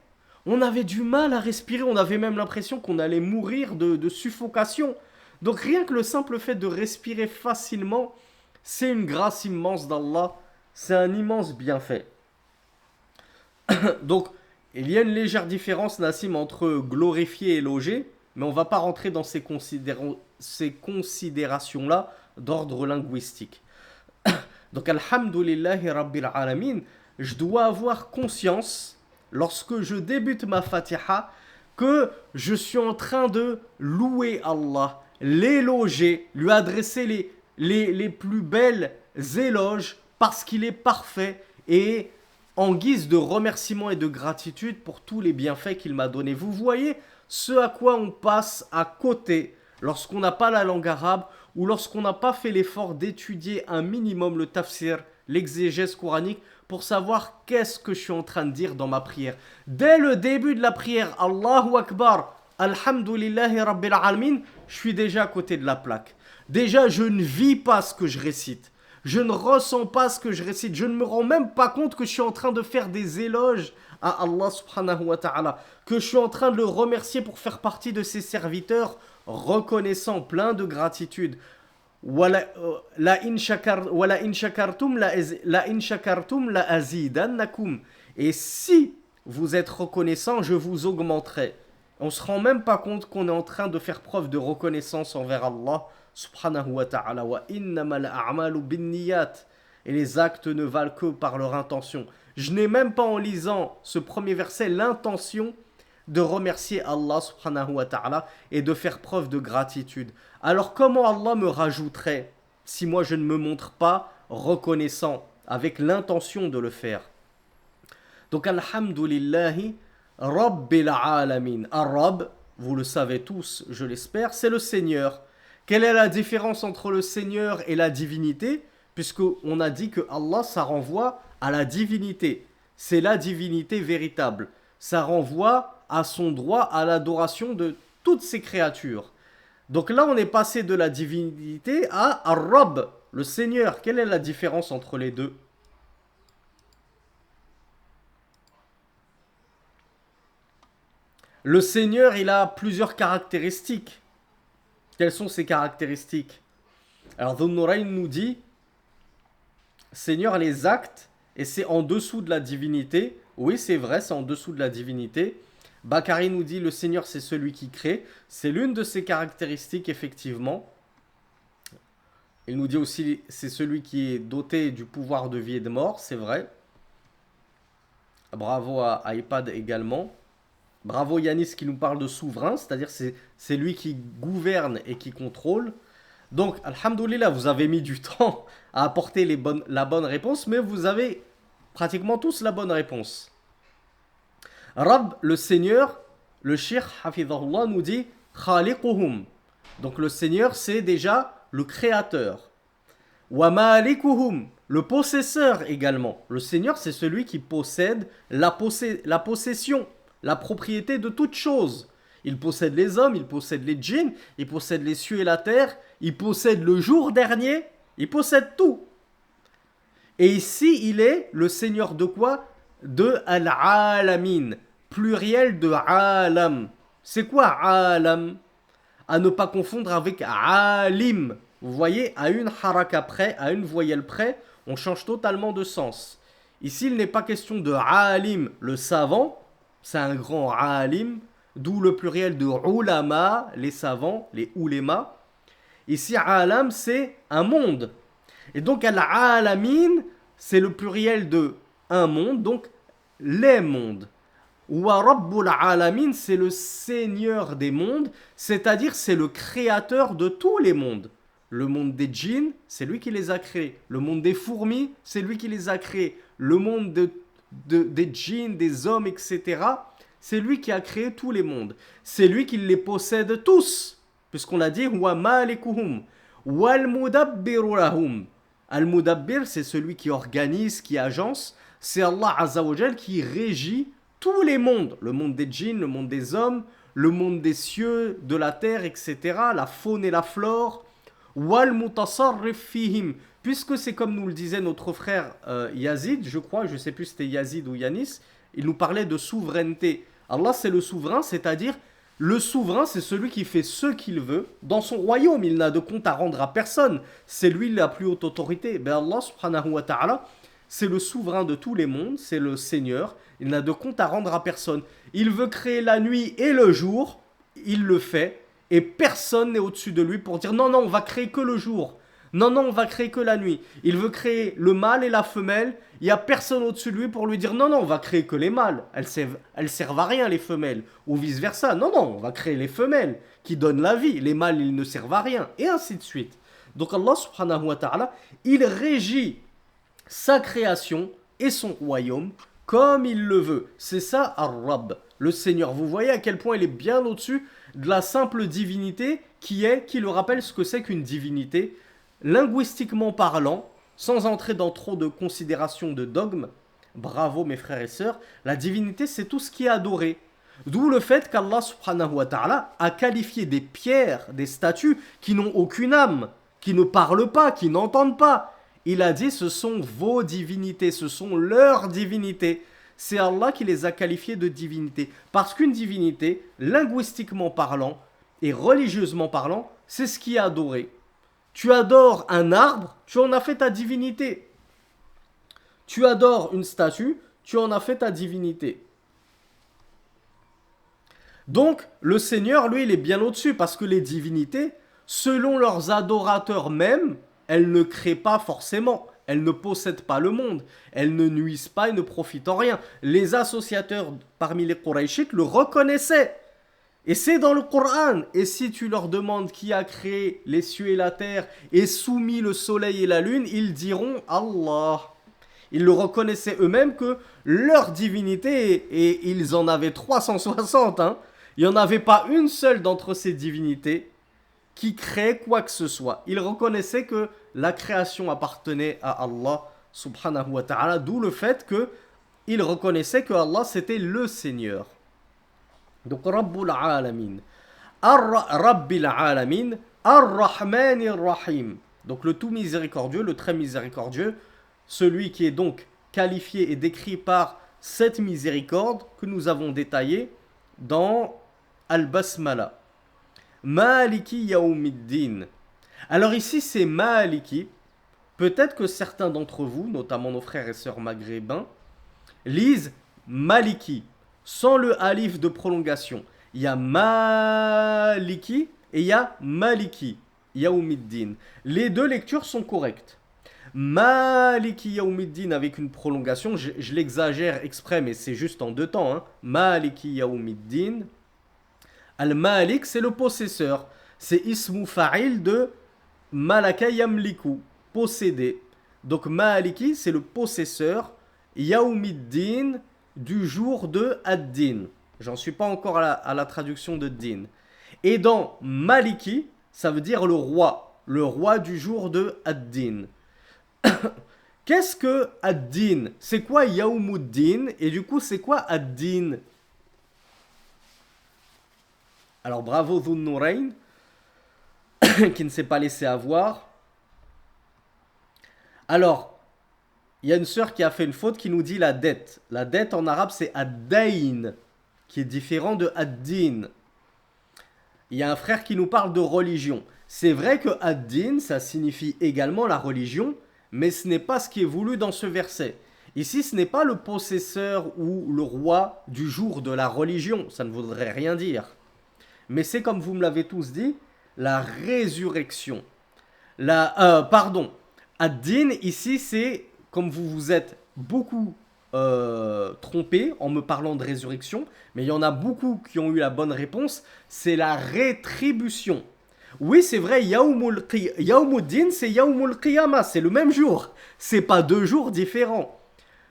On avait du mal à respirer, on avait même l'impression qu'on allait mourir de suffocation. Donc rien que le simple fait de respirer facilement, c'est une grâce immense d'Allah, c'est un immense bienfait. Donc, il y a une légère différence, Nassim, entre glorifier et éloger, mais on ne va pas rentrer dans ces ces considérations-là d'ordre linguistique. Donc, Alhamdulillahi Rabbil Alamin, je dois avoir conscience, lorsque je débute ma Fatiha, que je suis en train de louer Allah, l'éloger, lui adresser les plus belles éloges parce qu'il est parfait et en guise de remerciement et de gratitude pour tous les bienfaits qu'il m'a donnés. Vous voyez ce à quoi on passe à côté lorsqu'on n'a pas la langue arabe ou lorsqu'on n'a pas fait l'effort d'étudier un minimum le tafsir, l'exégèse coranique, pour savoir qu'est-ce que je suis en train de dire dans ma prière. Dès le début de la prière, Allahu Akbar, Alhamdulillahi Rabbil Alamin, je suis déjà à côté de la plaque. Déjà, je ne vis pas ce que je récite. Je ne ressens pas ce que je récite. Je ne me rends même pas compte que je suis en train de faire des éloges à Allah subhanahu wa ta'ala. Que je suis en train de le remercier pour faire partie de ses serviteurs reconnaissants, pleins de gratitude. La in shakartum la azidannakum. Et si vous êtes reconnaissant, je vous augmenterai. On ne se rend même pas compte qu'on est en train de faire preuve de reconnaissance envers Allah subhanahu wa ta'ala. Wa innamal a'malu binniyat. Et les actes ne valent que par leur intention. Je n'ai même pas en lisant ce premier verset l'intention de remercier Allah subhanahu wa ta'ala et de faire preuve de gratitude. Alors comment Allah me rajouterait si moi je ne me montre pas reconnaissant avec l'intention de le faire? Donc alhamdulillahi rabbil alamin. Ar-Rabb, vous le savez tous, je l'espère, c'est le Seigneur. Quelle est la différence entre le Seigneur et la divinité? Puisqu'on a dit que Allah, ça renvoie à la divinité. C'est la divinité véritable. Ça renvoie à son droit à l'adoration de toutes ses créatures. Donc là, on est passé de la divinité à Ar-Rabb, le Seigneur. Quelle est la différence entre les deux? Le Seigneur, il a plusieurs caractéristiques. Quelles sont ces caractéristiques? Alors, Dhun Nurayn nous dit, Seigneur, les actes, et c'est en dessous de la divinité. Oui, c'est vrai, c'est en dessous de la divinité. Bakari nous dit, le Seigneur, c'est celui qui crée. C'est l'une de ses caractéristiques, effectivement. Il nous dit aussi, c'est celui qui est doté du pouvoir de vie et de mort, c'est vrai. Bravo à iPad également. Bravo Yanis qui nous parle de souverain, c'est-à-dire c'est lui qui gouverne et qui contrôle. Donc, alhamdoulilah, vous avez mis du temps à apporter la bonne réponse, mais vous avez pratiquement tous la bonne réponse. Rabb, le Seigneur, le Cheikh Hafidhahullah nous dit Khaliquhum. Donc le Seigneur, c'est déjà le créateur. Wa malikuhum, le possesseur également. Le Seigneur, c'est celui qui possède la possession, la propriété de toute chose. Il possède les hommes, il possède les djinns, il possède les cieux et la terre, il possède le jour dernier, il possède tout. Et ici, il est le Seigneur de quoi? De Al-Alamin, pluriel de Alam. C'est quoi Alam? À ne pas confondre avec Alim. Vous voyez, à une haraka près, à une voyelle près, on change totalement de sens. Ici, il n'est pas question de Alim, le savant, c'est un grand Alim, d'où le pluriel de Ulama, les savants, les Ulema. Ici, Alam, c'est un monde. Et donc, Al-Alamin, c'est le pluriel de un monde, donc les mondes. Wa Rabbul Alamin, c'est le Seigneur des mondes, c'est-à-dire c'est le créateur de tous les mondes. Le monde des djinns, c'est lui qui les a créés. Le monde des fourmis, c'est lui qui les a créés. Le monde des djinns, des hommes, etc., c'est lui qui a créé tous les mondes. C'est lui qui les possède tous. Puisqu'on l'a dit, wa malikuhum, wal mudabbiru lahum. Al-Mudabbir, c'est celui qui organise, qui agence. C'est Allah Azza wa Jal qui régit tous les mondes. Le monde des djinns, le monde des hommes, le monde des cieux, de la terre, etc. La faune et la flore. Wal mutasarrif fihim. Puisque c'est comme nous le disait notre frère Yazid, je crois, je ne sais plus si c'était Yazid ou Yanis, il nous parlait de souveraineté. Allah, c'est le souverain, c'est-à-dire le souverain, c'est celui qui fait ce qu'il veut dans son royaume. Il n'a de compte à rendre à personne. C'est lui la plus haute autorité. Ben Allah subhanahu wa ta'ala, c'est le souverain de tous les mondes, c'est le Seigneur. Il n'a de compte à rendre à personne. Il veut créer la nuit et le jour, il le fait. Et personne n'est au-dessus de lui pour dire non, non, on va créer que le jour. Non, non, on va créer que la nuit. Il veut créer le mâle et la femelle. Il n'y a personne au-dessus de lui pour lui dire non, non, on va créer que les mâles. Elles servent à rien, les femelles. Ou vice-versa. Non, non, on va créer les femelles qui donnent la vie. Les mâles, ils ne servent à rien. Et ainsi de suite. Donc Allah subhanahu wa ta'ala, il régit sa création et son royaume comme il le veut. C'est ça Ar-Rabb, le Seigneur. Vous voyez à quel point il est bien au-dessus de la simple divinité qui le rappelle ce que c'est qu'une divinité. Linguistiquement parlant, sans entrer dans trop de considérations de dogmes, bravo mes frères et sœurs, la divinité c'est tout ce qui est adoré. D'où le fait qu'Allah subhanahu wa ta'ala a qualifié des pierres, des statues qui n'ont aucune âme, qui ne parlent pas, qui n'entendent pas. Il a dit ce sont vos divinités, ce sont leurs divinités. C'est Allah qui les a qualifiées de divinités. Parce qu'une divinité, linguistiquement parlant et religieusement parlant, c'est ce qui est adoré. Tu adores un arbre, tu en as fait ta divinité. Tu adores une statue, tu en as fait ta divinité. Donc, le Seigneur, lui, il est bien au-dessus parce que les divinités, selon leurs adorateurs même, elles ne créent pas forcément. Elles ne possèdent pas le monde. Elles ne nuisent pas et ne profitent en rien. Les associateurs parmi les Qurayshites le reconnaissaient. Et c'est dans le Coran. Et si tu leur demandes qui a créé les cieux et la terre et soumis le soleil et la lune, ils diront Allah. Ils le reconnaissaient eux-mêmes que leur divinité, et ils en avaient 360, hein, il n'y en avait pas une seule d'entre ces divinités qui créait quoi que ce soit. Ils reconnaissaient que la création appartenait à Allah subhanahu wa ta'ala, d'où le fait qu'ils reconnaissaient que Allah c'était le Seigneur. Donc Rabbul Alamin, Rabbil Alamin, Ar-Rahmanir Rahim. Donc le tout miséricordieux, le très miséricordieux, celui qui est donc qualifié et décrit par cette miséricorde que nous avons détaillée dans Al-Basmala. Maliki Yawmiddin. Alors ici c'est Maliki. Peut-être que certains d'entre vous, notamment nos frères et sœurs maghrébins, lisent Maliki sans le alif de prolongation. Il y a Maliki et il y a Maliki Yawmiddin. Les deux lectures sont correctes. Maliki Yawmiddin avec une prolongation, je l'exagère exprès mais c'est juste en deux temps. Hein. Maliki Yawmiddin. Al-Malik, c'est le possesseur. C'est ismu fa'il de Malaka Yamliku, posséder. Donc Maliki, c'est le possesseur. Yawmiddin, du jour de Ad-Din. J'en suis pas encore à la traduction de Din. Et dans Maliki, ça veut dire le roi du jour de Ad-Din. Qu'est-ce que Ad-Din? C'est quoi Yawmuddin? Et du coup, c'est quoi Ad-Din? Alors bravo Dhun Nurayn, qui ne s'est pas laissé avoir. Alors, il y a une sœur qui a fait une faute qui nous dit la dette. La dette en arabe c'est ad-dayn, qui est différent de ad-din. Il y a un frère qui nous parle de religion. C'est vrai que ad-din, ça signifie également la religion, mais ce n'est pas ce qui est voulu dans ce verset. Ici, ce n'est pas le possesseur ou le roi du jour de la religion, ça ne voudrait rien dire. Mais c'est comme vous me l'avez tous dit, la résurrection. Ad-Din, ici, c'est comme vous vous êtes beaucoup trompé en me parlant de résurrection, mais il y en a beaucoup qui ont eu la bonne réponse, c'est la rétribution. Oui, c'est vrai, Yawmuddin, c'est Yawmul Qiyamah, c'est le même jour. C'est pas deux jours différents.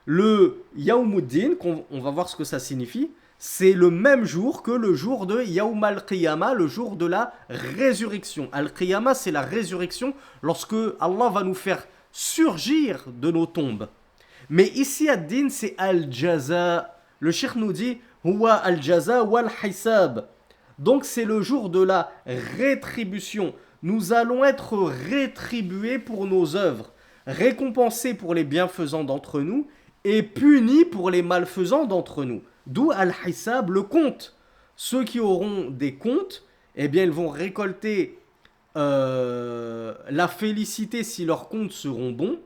Le Yawmuddin, on va voir ce que ça signifie, c'est le même jour que le jour de Yawm al-Qiyamah, le jour de la résurrection. Al-Qiyamah, c'est la résurrection lorsque Allah va nous faire surgir de nos tombes. Mais ici, ad-din, c'est al-jaza. Le cheikh nous dit huwa al-jaza wal-hisab. Donc, c'est le jour de la rétribution. Nous allons être rétribués pour nos œuvres, récompensés pour les bienfaisants d'entre nous et punis pour les malfaisants d'entre nous. D'où al-hisab, le compte. Ceux qui auront des comptes, eh bien, ils vont récolter la félicité si leurs comptes seront bons,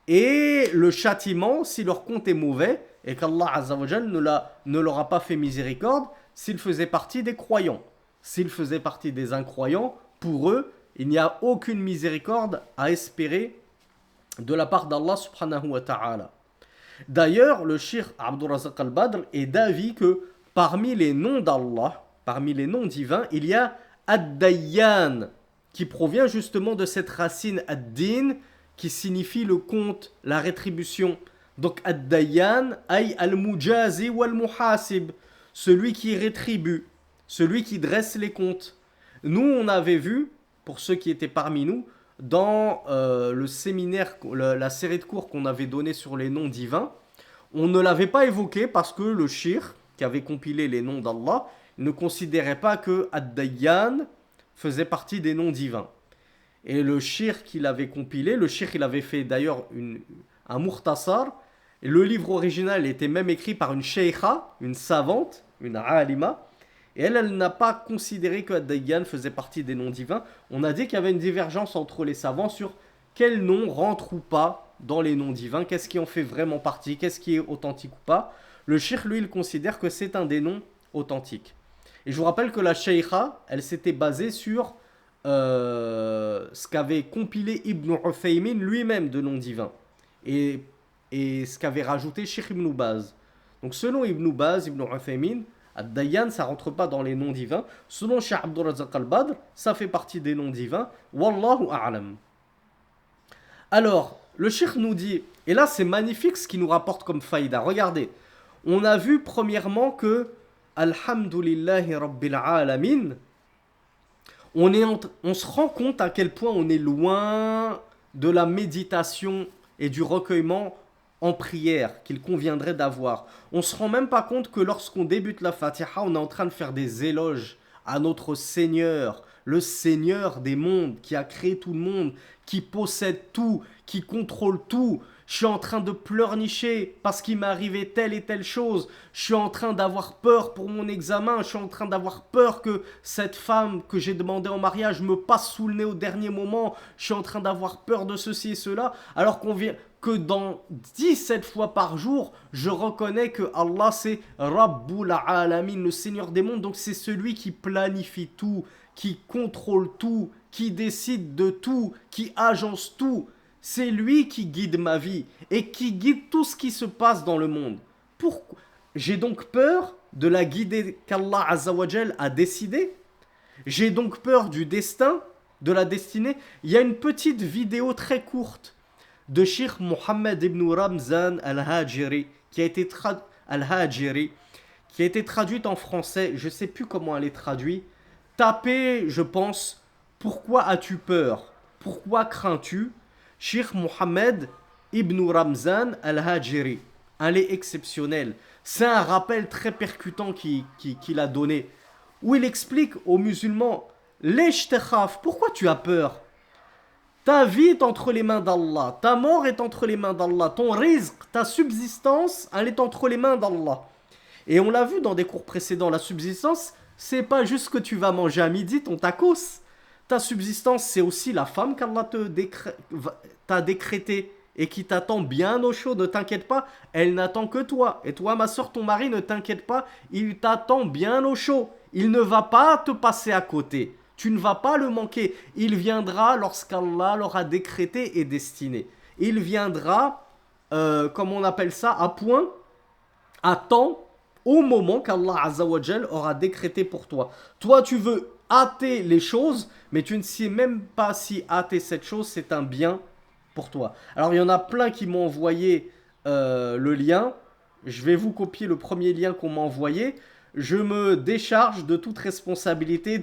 et le châtiment si leur compte est mauvais, et qu'Allah Azzawajal ne leur a pas fait miséricorde s'ils faisaient partie des croyants. s'ils faisaient partie des incroyants, pour eux, il n'y a aucune miséricorde à espérer de la part d'Allah subhanahu wa ta'ala. D'ailleurs, le Cheikh Abdul Razak al-Badr est d'avis que parmi les noms d'Allah, parmi les noms divins, il y a Ad-Dayyan, qui provient justement de cette racine Ad-Din, qui signifie le compte, la rétribution. Donc Ad-Dayyan, ay al-Mujazi wal-Muhasib, celui qui rétribue, celui qui dresse les comptes. Nous, on avait vu, pour ceux qui étaient parmi nous, dans le séminaire, la série de cours qu'on avait donné sur les noms divins, on ne l'avait pas évoqué parce que le shir, qui avait compilé les noms d'Allah, ne considérait pas que Ad-Dayyan faisait partie des noms divins. Et le shir qu'il avait compilé, le shir il avait fait d'ailleurs un mukhtasar, et le livre original était même écrit par une sheikha, une savante, une alima, et elle n'a pas considéré que Ad-Dayyan faisait partie des noms divins. On a dit qu'il y avait une divergence entre les savants sur quel nom rentre ou pas dans les noms divins, qu'est-ce qui en fait vraiment partie, qu'est-ce qui est authentique ou pas. Le cheikh, lui, il considère que c'est un des noms authentiques. Et je vous rappelle que la sheikha, elle s'était basée sur ce qu'avait compilé Ibn Uthaymin lui-même de noms divins. Et, et ce qu'avait rajouté Sheikh Ibn Baz. Donc selon Ibn Baz, Ibn Uthaymin, Ad-Dayyan, ça rentre pas dans les noms divins. Selon Cheikh Abdul Razak al-Badr, ça fait partie des noms divins. Wallahu a'lam. Alors, le Cheikh nous dit, et là c'est magnifique ce qu'il nous rapporte comme faïda. Regardez, on a vu premièrement que Alhamdulillahi Rabbil Alamin, on se rend compte à quel point on est loin de la méditation et du recueillement en prière qu'il conviendrait d'avoir. On se rend même pas compte que lorsqu'on débute la Fatiha, on est en train de faire des éloges à notre Seigneur, le Seigneur des mondes, qui a créé tout le monde, qui possède tout, qui contrôle tout. Je suis en train de pleurnicher parce qu'il m'est arrivé telle et telle chose. Je suis en train d'avoir peur pour mon examen. Je suis en train d'avoir peur que cette femme que j'ai demandé en mariage me passe sous le nez au dernier moment. Je suis en train d'avoir peur de ceci et cela. Alors qu'on vient que dans 17 fois par jour, je reconnais que Allah c'est Rabbul Alamin, le Seigneur des mondes. Donc c'est celui qui planifie tout, qui contrôle tout, qui décide de tout, qui agence tout. C'est lui qui guide ma vie et qui guide tout ce qui se passe dans le monde. Pourquoi? J'ai donc peur de la guider qu'Allah Azzawajal a décidé. J'ai donc peur du destin, de la destinée. Il y a une petite vidéo très courte de Cheikh Mohammed ibn Ramzan al-Hajiri qui a été traduite en français. Je ne sais plus comment elle est traduite. Tapez, je pense, pourquoi as-tu peur? Pourquoi crains-tu? Cheikh Mohammed ibn Ramzan al-Hajiri. Elle est exceptionnelle. C'est un rappel très percutant qu'il a donné, où il explique aux musulmans, Lesh tekhaf, pourquoi tu as peur? Ta vie est entre les mains d'Allah, ta mort est entre les mains d'Allah, ton rizq, ta subsistance, elle est entre les mains d'Allah. Et on l'a vu dans des cours précédents, la subsistance, c'est pas juste que tu vas manger à midi ton tacos. Ta subsistance, c'est aussi la femme qu'Allah t'a décrété et qui t'attend bien au chaud. Ne t'inquiète pas, elle n'attend que toi. Et toi, ma soeur, ton mari, ne t'inquiète pas, il t'attend bien au chaud. Il ne va pas te passer à côté. Tu ne vas pas le manquer. Il viendra lorsqu'Allah l'aura décrété et destiné. Il viendra, comme on appelle ça, à point, à temps, au moment qu'Allah Azzawajal aura décrété pour toi. Toi, tu veux hâter les choses, mais tu ne sais même pas si hâter cette chose, c'est un bien pour toi. Alors, il y en a plein qui m'ont envoyé le lien. Je vais vous copier le premier lien qu'on m'a envoyé. Je me décharge de toute responsabilité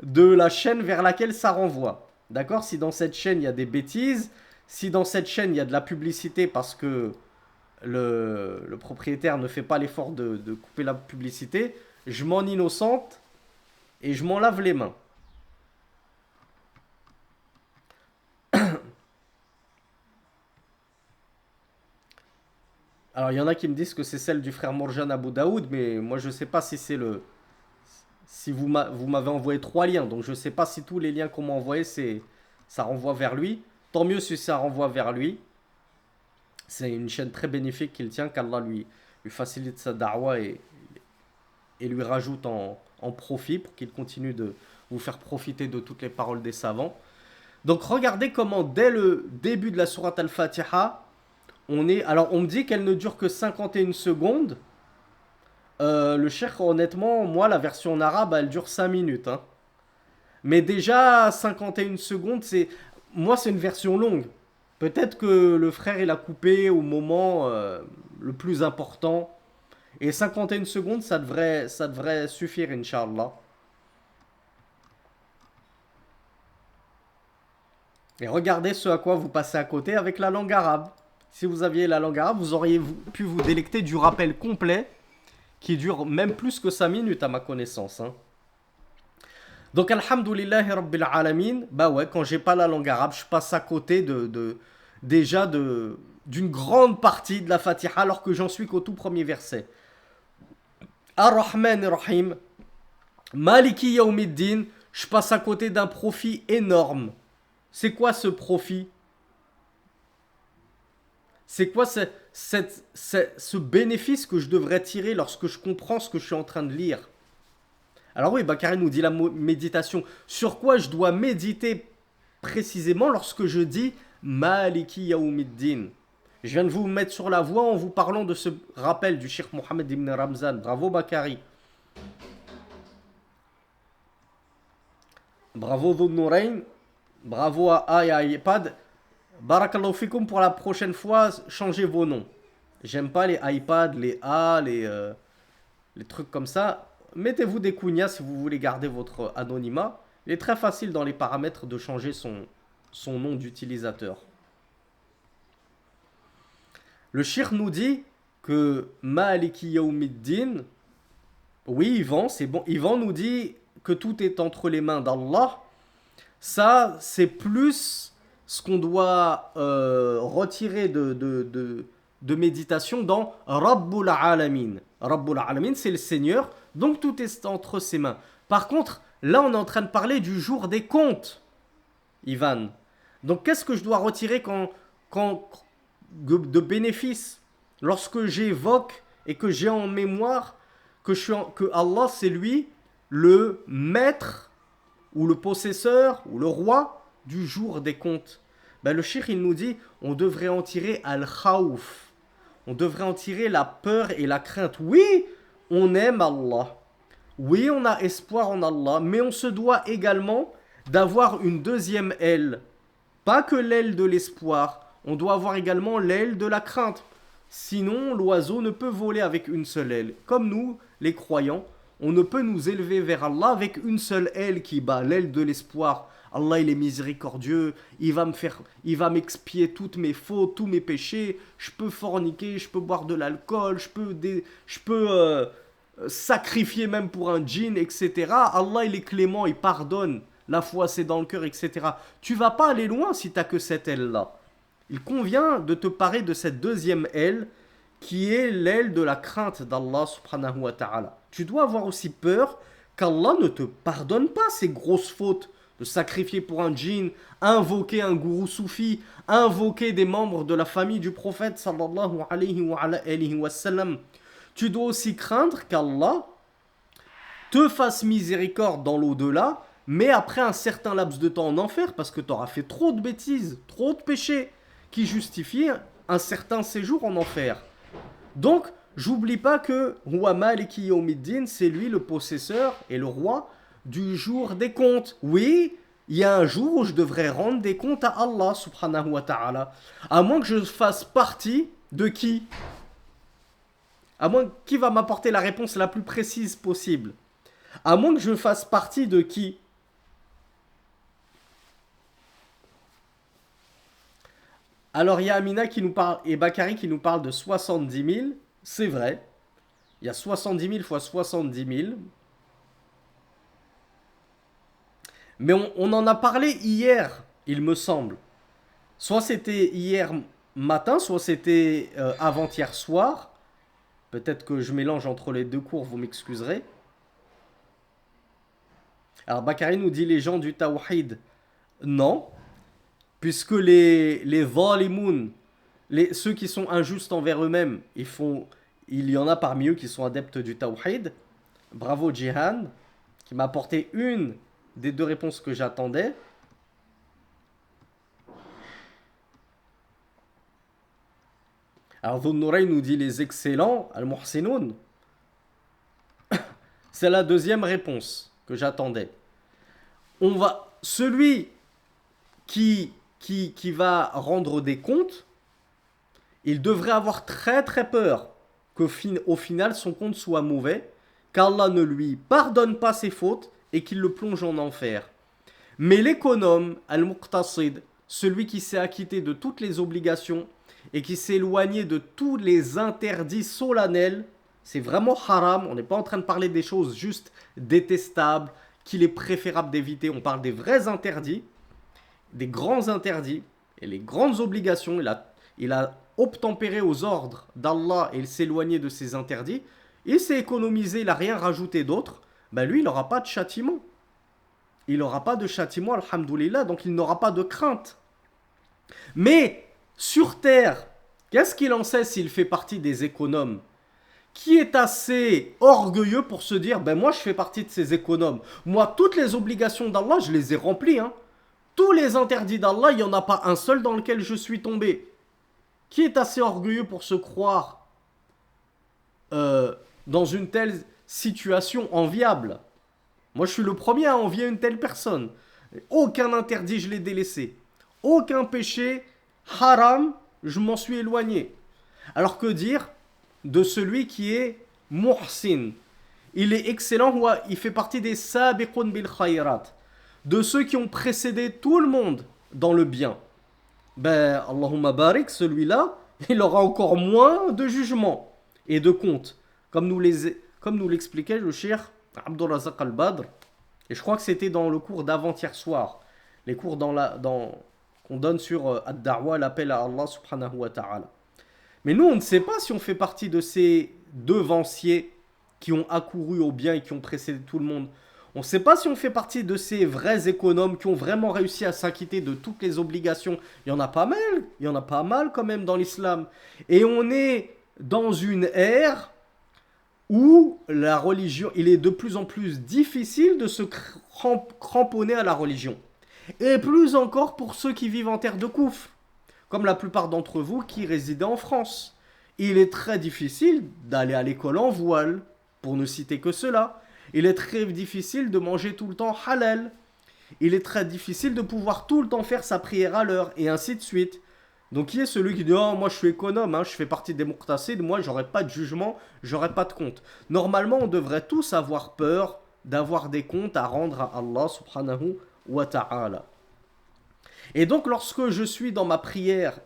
de la chaîne vers laquelle ça renvoie. D'accord? Si dans cette chaîne, il y a des bêtises, si dans cette chaîne, il y a de la publicité parce que le propriétaire ne fait pas l'effort de couper la publicité, je m'en innocente et je m'en lave les mains. Alors il y en a qui me disent que c'est celle du frère Morjan Abou Daoud, mais moi je sais pas si c'est le... Si vous m'avez envoyé 3 liens, donc je sais pas si tous les liens qu'on m'a envoyés, ça renvoie vers lui. Tant mieux si ça renvoie vers lui. C'est une chaîne très bénéfique qu'il tient, qu'Allah lui facilite sa da'wa et lui rajoute en profit, pour qu'il continue de vous faire profiter de toutes les paroles des savants. Donc regardez comment dès le début de la sourate Al-Fatiha, alors on me dit qu'elle ne dure que 51 secondes. Le cheikh, honnêtement, moi la version en arabe, elle dure 5 minutes. Hein. Mais déjà 51 secondes, c'est une version longue. Peut-être que le frère il a coupé au moment le plus important. Et 51 secondes, ça devrait suffire, Inch'Allah. Et regardez ce à quoi vous passez à côté avec la langue arabe. Si vous aviez la langue arabe, vous auriez pu vous délecter du rappel complet qui dure même plus que 5 minutes à ma connaissance. Hein. Donc, alhamdoulillahi rabbil alamin, bah ouais, quand j'ai pas la langue arabe, je passe à côté d'une grande partie de la Fatiha alors que j'en suis qu'au tout premier verset. Ar-Rahman Ar-Rahim, Maliki Yawmiddin, je passe à côté d'un profit énorme. C'est quoi ce profit? C'est quoi ce bénéfice que je devrais tirer lorsque je comprends ce que je suis en train de lire? Alors oui, Bakary nous dit la méditation. Sur quoi je dois méditer précisément lorsque je dis Maliki Yawmiddin? Je viens de vous mettre sur la voie en vous parlant de ce rappel du Cheikh Mohammed ibn Ramzan. Bravo Bakary. Bravo Dhul Nourayn. Bravo à iPad. Barakallahu fikum, pour la prochaine fois, changez vos noms. J'aime pas les iPad, les A, les trucs comme ça. Mettez-vous des kunyas si vous voulez garder votre anonymat. Il est très facile dans les paramètres de changer son nom d'utilisateur. Le shir nous dit que Maliki Yawmiddin, oui Yvan, c'est bon. Yvan nous dit que tout est entre les mains d'Allah. Ça, c'est plus ce qu'on doit retirer de méditation dans Rabbul Alamin. Rabbul Alamin, c'est le Seigneur, donc tout est entre ses mains. Par contre, là, on est en train de parler du jour des comptes, Ivan. Donc, qu'est-ce que je dois retirer de bénéfice lorsque j'évoque et que j'ai en mémoire que Allah, c'est lui le maître ou le possesseur ou le roi du jour des comptes. Ben, le cheikh il nous dit on devrait en tirer al-khawf, on devrait en tirer la peur et la crainte. Oui, on aime Allah, oui, on a espoir en Allah, mais on se doit également d'avoir une deuxième aile, pas que l'aile de l'espoir, on doit avoir également l'aile de la crainte. Sinon l'oiseau ne peut voler avec une seule aile. Comme nous les croyants, on ne peut nous élever vers Allah avec une seule aile qui bat, l'aile de l'espoir. Allah il est miséricordieux, il va m'expier toutes mes fautes, tous mes péchés. Je peux forniquer, je peux boire de l'alcool, je peux sacrifier même pour un djinn, etc. Allah il est clément, il pardonne. La foi c'est dans le cœur, etc. Tu vas pas aller loin si tu n'as que cette aile-là. Il convient de te parer de cette deuxième aile qui est l'aile de la crainte d'Allah subhanahu wa ta'ala. Tu dois avoir aussi peur qu'Allah ne te pardonne pas ces grosses fautes de sacrifier pour un djinn, invoquer un gourou soufi, invoquer des membres de la famille du prophète sallallahu alayhi wa sallam. Tu dois aussi craindre qu'Allah te fasse miséricorde dans l'au-delà, mais après un certain laps de temps en enfer, parce que tu auras fait trop de bêtises, trop de péchés, qui justifient un certain séjour en enfer. Donc, j'oublie pas que Huwa Maliki Yawmiddin, c'est lui le possesseur et le roi du jour des comptes. Oui, il y a un jour où je devrais rendre des comptes à Allah subhanahu wa ta'ala. À moins que je fasse partie de qui? Qui va m'apporter la réponse la plus précise possible? À moins que je fasse partie de qui? Alors, il y a Amina qui nous parle et Bakary qui nous parle de 70 000. C'est vrai. Il y a 70 000 fois 70 000. Mais on en a parlé hier, il me semble. Soit c'était hier matin, soit c'était avant-hier soir. Peut-être que je mélange entre les deux cours, vous m'excuserez. Alors, Bakary nous dit les gens du Tawhid. Non. Puisque les zalimoun, ceux qui sont injustes envers eux-mêmes, il y en a parmi eux qui sont adeptes du tawhid. Bravo Jihan. qui m'a apporté une des deux réponses que j'attendais. Alors Dhun Nurayn nous dit les excellents, Al-Muhsinoun. C'est la deuxième réponse que j'attendais. Celui qui va rendre des comptes, il devrait avoir très très peur qu'au final son compte soit mauvais, qu'Allah ne lui pardonne pas ses fautes et qu'il le plonge en enfer. Mais l'économe, Al-Muqtasid, celui qui s'est acquitté de toutes les obligations et qui s'est éloigné de tous les interdits solennels, c'est vraiment haram. On n'est pas en train de parler des choses juste détestables, qu'il est préférable d'éviter. On parle des vrais interdits, des grands interdits et les grandes obligations. Il a obtempéré aux ordres d'Allah et il s'est éloigné de ses interdits. Il s'est économisé, il n'a rien rajouté d'autre. Ben lui, il n'aura pas de châtiment. Il n'aura pas de châtiment, alhamdoulilah, donc il n'aura pas de crainte. Mais sur terre, qu'est-ce qu'il en sait s'il fait partie des économes? Qui est assez orgueilleux pour se dire, ben moi je fais partie de ces économes. Moi, toutes les obligations d'Allah, je les ai remplies. Hein. Tous les interdits d'Allah, il n'y en a pas un seul dans lequel je suis tombé. Qui est assez orgueilleux pour se croire dans une telle situation enviable? Moi, je suis le premier à envier une telle personne. Aucun interdit, je l'ai délaissé. Aucun péché haram, je m'en suis éloigné. Alors que dire de celui qui est muhsin? Il est excellent, il fait partie des sabiqun bil khayrat, de ceux qui ont précédé tout le monde dans le bien. Ben, Allahumma barik, celui-là, il aura encore moins de jugement et de compte. Comme nous l'expliquait le cheikh Abdul Razak al-Badr, et je crois que c'était dans le cours d'avant-hier soir, les cours qu'on donne sur Ad-Da'wa, l'appel à Allah subhanahu wa ta'ala. Mais nous, on ne sait pas si on fait partie de ces devanciers qui ont accouru au bien et qui ont précédé tout le monde. On ne sait pas si on fait partie de ces vrais économes qui ont vraiment réussi à s'acquitter de toutes les obligations. Il y en a pas mal quand même dans l'islam. Et on est dans une ère où la religion, il est de plus en plus difficile de se cramponner à la religion. Et plus encore pour ceux qui vivent en terre de Kouf, comme la plupart d'entre vous qui résident en France. Il est très difficile d'aller à l'école en voile, pour ne citer que cela. Il est très difficile de manger tout le temps halal. Il est très difficile de pouvoir tout le temps faire sa prière à l'heure, et ainsi de suite. Donc qui est celui qui dit « Oh, moi je suis économe, hein, je fais partie des muqtasid, moi j'aurai pas de jugement, j'aurai pas de compte. » Normalement, on devrait tous avoir peur d'avoir des comptes à rendre à Allah subhanahu wa ta'ala. Et donc lorsque je suis dans ma prière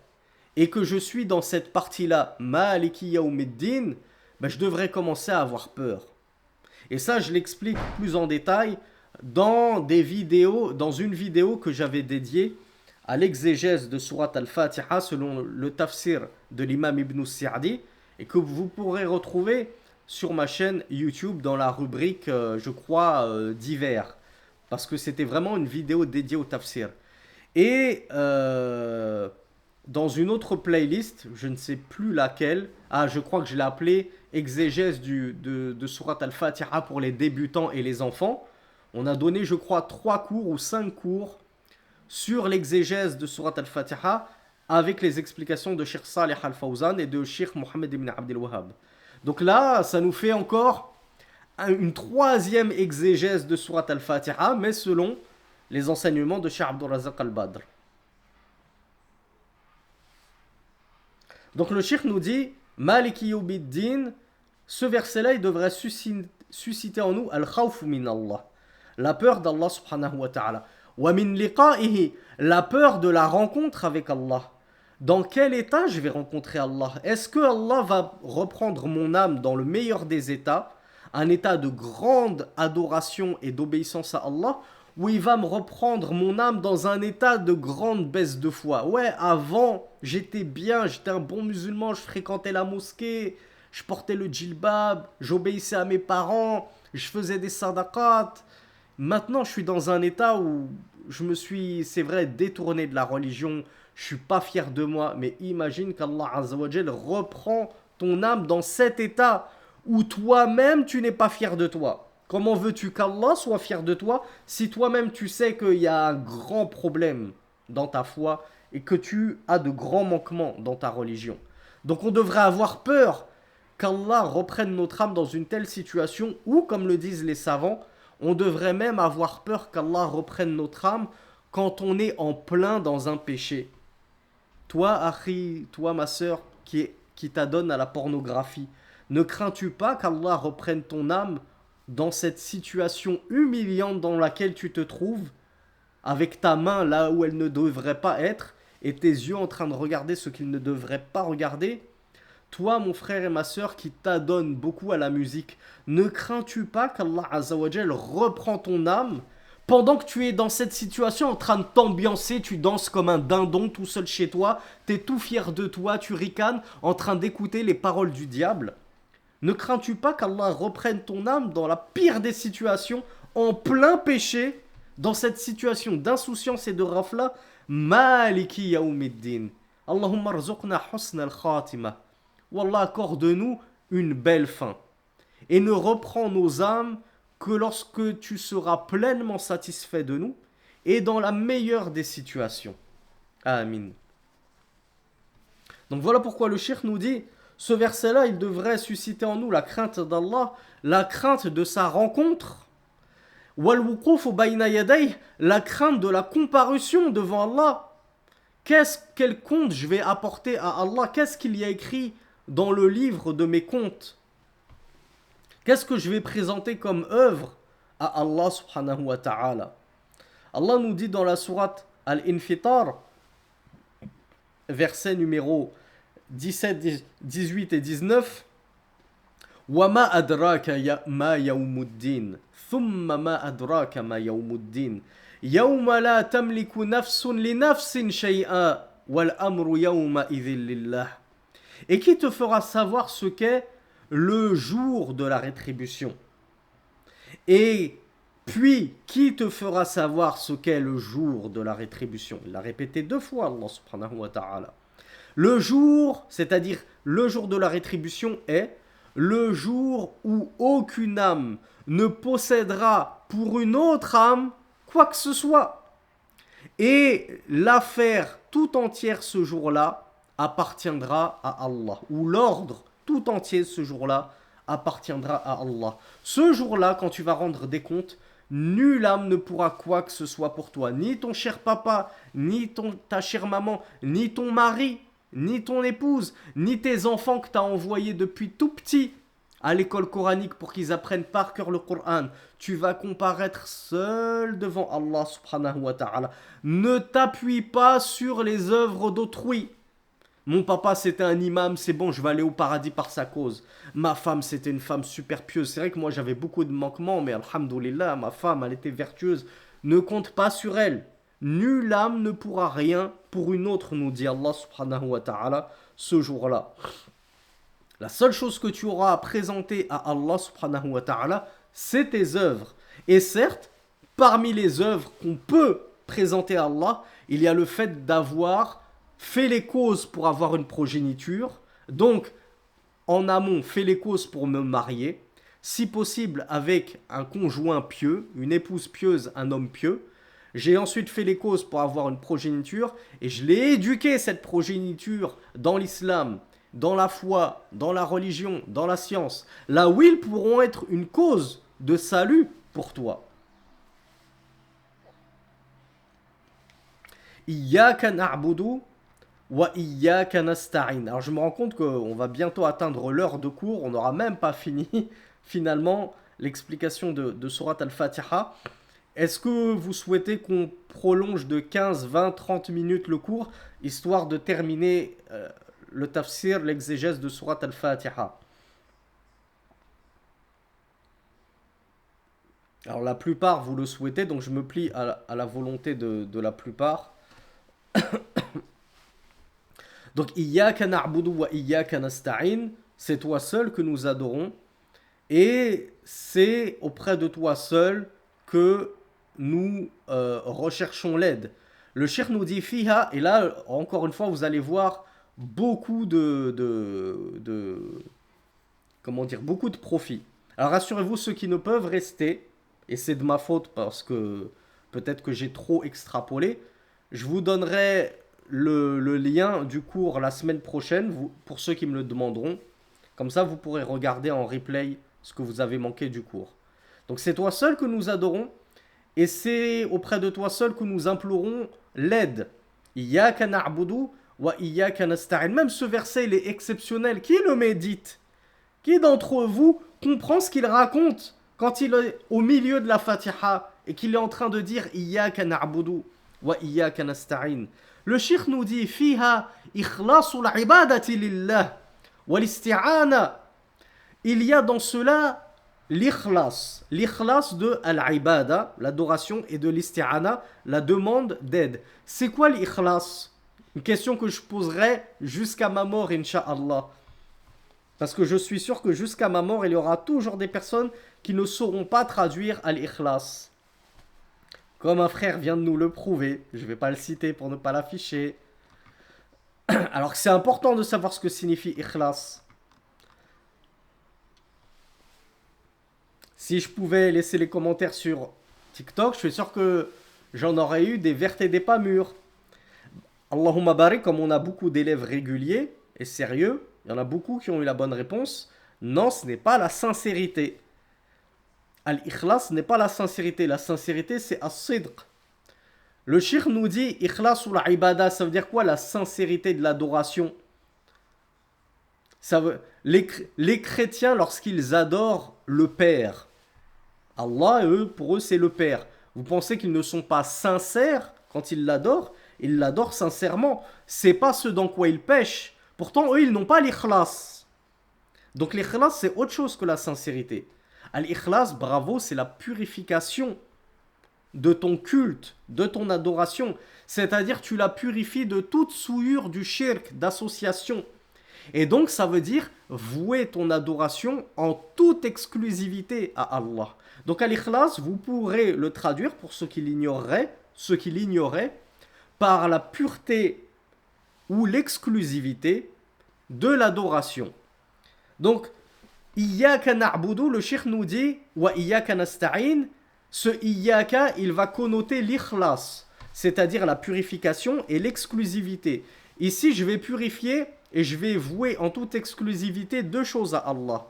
et que je suis dans cette partie-là, Maliki Yawmiddin, ben, je devrais commencer à avoir peur. Et ça, je l'explique plus en détail dans une vidéo que j'avais dédiée à l'exégèse de Surat Al-Fatiha selon le tafsir de l'imam Ibn Sa'di et que vous pourrez retrouver sur ma chaîne YouTube dans la rubrique, je crois, divers. Parce que c'était vraiment une vidéo dédiée au tafsir. Et dans une autre playlist, je ne sais plus laquelle, je crois que je l'ai appelée exégèse de Surat Al-Fatiha pour les débutants et les enfants. On a donné, je crois, 3 cours ou 5 cours sur l'exégèse de Surat Al-Fatiha avec les explications de Cheikh Salih Al-Fawzan et de Cheikh Mohammed ibn Abdel Wahhab. Donc là, ça nous fait encore une 3e exégèse de Surat Al-Fatiha, mais selon les enseignements de Cheikh Abdul Razak al-Badr. Donc le Cheikh nous dit Maliki Yawmiddin, ce verset-là, il devrait susciter en nous al-khawf min Allah, la peur d'Allah subhanahu wa ta'ala. Wa min liqa'ihi, la peur de la rencontre avec Allah. Dans quel état je vais rencontrer Allah? Est-ce que Allah va reprendre mon âme dans le meilleur des états, un état de grande adoration et d'obéissance à Allah, ou il va me reprendre mon âme dans un état de grande baisse de foi? Ouais, avant, j'étais bien, j'étais un bon musulman, je fréquentais la mosquée, je portais le djilbab, j'obéissais à mes parents, je faisais des sadaqat. Maintenant, je suis dans un état où je me suis, c'est vrai, détourné de la religion. Je suis pas fier de moi. Mais imagine qu'Allah Azza wa Jal reprend ton âme dans cet état où toi-même, tu n'es pas fier de toi. Comment veux-tu qu'Allah soit fier de toi si toi-même tu sais qu'il y a un grand problème dans ta foi et que tu as de grands manquements dans ta religion? Donc on devrait avoir peur qu'Allah reprenne notre âme dans une telle situation où, comme le disent les savants, on devrait même avoir peur qu'Allah reprenne notre âme quand on est en plein dans un péché. Toi, Akhi, toi, ma sœur, qui t'adonne à la pornographie, ne crains-tu pas qu'Allah reprenne ton âme dans cette situation humiliante dans laquelle tu te trouves, avec ta main là où elle ne devrait pas être, et tes yeux en train de regarder ce qu'ils ne devraient pas regarder? Toi, mon frère et ma sœur, qui t'adonnent beaucoup à la musique, ne crains-tu pas qu'Allah Azzawajal reprend ton âme pendant que tu es dans cette situation en train de t'ambiancer, tu danses comme un dindon tout seul chez toi, t'es tout fier de toi, tu ricanes en train d'écouter les paroles du diable? Ne crains-tu pas qu'Allah reprenne ton âme dans la pire des situations, en plein péché, dans cette situation d'insouciance et de rafla? Maliki yaoumiddin. Allahumma rzuqna husna al-khatima. Wallah, accorde-nous une belle fin. Et ne reprends nos âmes que lorsque tu seras pleinement satisfait de nous et dans la meilleure des situations. Amin. Donc voilà pourquoi le cheikh nous dit, ce verset-là, il devrait susciter en nous la crainte d'Allah, la crainte de sa rencontre, wal-wuquf bayna yaday, la crainte de la comparution devant Allah. Quel compte je vais apporter à Allah? Qu'est-ce qu'il y a écrit dans le livre de mes comptes? Qu'est-ce que je vais présenter comme œuvre à Allah subhanahu wa ta'ala? Allah nous dit dans la sourate Al-Infitar, verset numéro 17, 18 et 19, وَمَا أَدْرَاكَ مَا يَوْمُ الدِّينِ ثُمَّ مَا أَدْرَاكَ مَا يَوْمُ الدِّينِ يَوْمَ لَا تَمْلِكُ نَفْسٌ لِنَفْسٍ شَيْئًا وَالْأَمْرُ يَوْمَئِذٍ لِلَّهِ. Et qui te fera savoir ce qu'est le jour de la rétribution? Et puis, qui te fera savoir ce qu'est le jour de la rétribution? Il l'a répété 2 fois, Allah subhanahu wa ta'ala. Le jour, c'est-à-dire le jour de la rétribution, est le jour où aucune âme ne possédera pour une autre âme quoi que ce soit. Et l'affaire tout entière ce jour-là appartiendra à Allah. Ou l'ordre tout entier ce jour-là appartiendra à Allah. Ce jour-là, quand tu vas rendre des comptes, nulle âme ne pourra quoi que ce soit pour toi. Ni ton cher papa, ni ta chère maman, ni ton mari, ni ton épouse, ni tes enfants que tu as envoyés depuis tout petit à l'école coranique pour qu'ils apprennent par cœur le Coran. Tu vas comparaître seul devant Allah subhanahu wa ta'ala. Ne t'appuie pas sur les œuvres d'autrui. Mon papa c'était un imam, c'est bon, je vais aller au paradis par sa cause. Ma femme c'était une femme super pieuse. C'est vrai que moi j'avais beaucoup de manquements, mais alhamdoulilah, ma femme elle était vertueuse. Ne compte pas sur elle. Nulle âme ne pourra rien pour une autre, nous dit Allah subhanahu wa ta'ala, ce jour-là. La seule chose que tu auras à présenter à Allah subhanahu wa ta'ala, c'est tes œuvres. Et certes, parmi les œuvres qu'on peut présenter à Allah, il y a le fait d'avoir fait les causes pour avoir une progéniture. Donc, en amont, fais les causes pour me marier. Si possible, avec un conjoint pieux, une épouse pieuse, un homme pieux. J'ai ensuite fait les causes pour avoir une progéniture et je l'ai éduqué, cette progéniture, dans l'islam, dans la foi, dans la religion, dans la science, là où ils pourront être une cause de salut pour toi. Iyyaka na'budu wa iyyaka nasta'in. Alors je me rends compte qu'on va bientôt atteindre l'heure de cours, on n'aura même pas fini finalement l'explication de Surat Al-Fatiha. Est-ce que vous souhaitez qu'on prolonge de 15, 20, 30 minutes le cours, histoire de terminer le tafsir, l'exégèse de Surat Al-Fatiha? Alors la plupart, vous le souhaitez, donc je me plie à la volonté de la plupart. Donc, Iyyaka na'budu wa iyyaka nasta'in, c'est toi seul que nous adorons, et c'est auprès de toi seul que nous recherchons l'aide. Le cheikh nous dit fiha, et là, encore une fois, vous allez voir beaucoup comment dire, beaucoup de profit. Alors rassurez-vous, ceux qui ne peuvent rester, et c'est de ma faute parce que peut-être que j'ai trop extrapolé, je vous donnerai le lien du cours la semaine prochaine, pour ceux qui me le demanderont. Comme ça, vous pourrez regarder en replay ce que vous avez manqué du cours. Donc c'est toi seul que nous adorons, et c'est auprès de toi seul que nous implorons l'aide. Iyyaka na'budu wa iyyaka nasta'in. Même ce verset, il est exceptionnel. Qui le médite? Qui d'entre vous comprend ce qu'il raconte quand il est au milieu de la Fatiha et qu'il est en train de dire Iyyaka na'budu wa iyyaka nasta'in? Le cheikh nous dit Fiha ikhlasul ibadati lillah wal isti'ana. Il y a dans cela l'ikhlas de al-ibada, l'adoration, et de l'isti'ana, la demande d'aide. C'est quoi l'ikhlas? Une question que je poserai jusqu'à ma mort, incha'Allah. Parce que je suis sûr que jusqu'à ma mort, il y aura toujours des personnes qui ne sauront pas traduire al-ikhlas. Comme un frère vient de nous le prouver. Je ne vais pas le citer pour ne pas l'afficher. Alors que c'est important de savoir ce que signifie ikhlas. Si je pouvais laisser les commentaires sur TikTok, je suis sûr que j'en aurais eu des vertes et des pas mûres. Allahumma barik, comme on a beaucoup d'élèves réguliers et sérieux, il y en a beaucoup qui ont eu la bonne réponse. Non, ce n'est pas la sincérité. Al-ikhlas n'est pas la sincérité. La sincérité, c'est as-sidq. Le cheikh nous dit ikhlas ou la ibada, ça veut dire quoi la sincérité de l'adoration? Les chrétiens, lorsqu'ils adorent le Père, Allah, pour eux, c'est le Père. Vous pensez qu'ils ne sont pas sincères quand ils l'adorent? Ils l'adorent sincèrement. C'est pas ce dans quoi ils pêchent. Pourtant, eux, ils n'ont pas l'ikhlas. Donc l'ikhlas, c'est autre chose que la sincérité. Al-ikhlas, bravo, c'est la purification de ton culte, de ton adoration. C'est-à-dire, tu la purifies de toute souillure du shirk, d'association. Et donc, ça veut dire vouer ton adoration en toute exclusivité à Allah. Donc, al-ikhlas, vous pourrez le traduire, pour ceux qui l'ignoreraient, par la pureté ou l'exclusivité de l'adoration. Donc, Iyyaka na'budu, le cheikh nous dit, wa iyyaka nasta'in, ce Iyyaka, il va connoter l'ikhlas, c'est-à-dire la purification et l'exclusivité. Ici, je vais purifier et je vais vouer en toute exclusivité deux choses à Allah.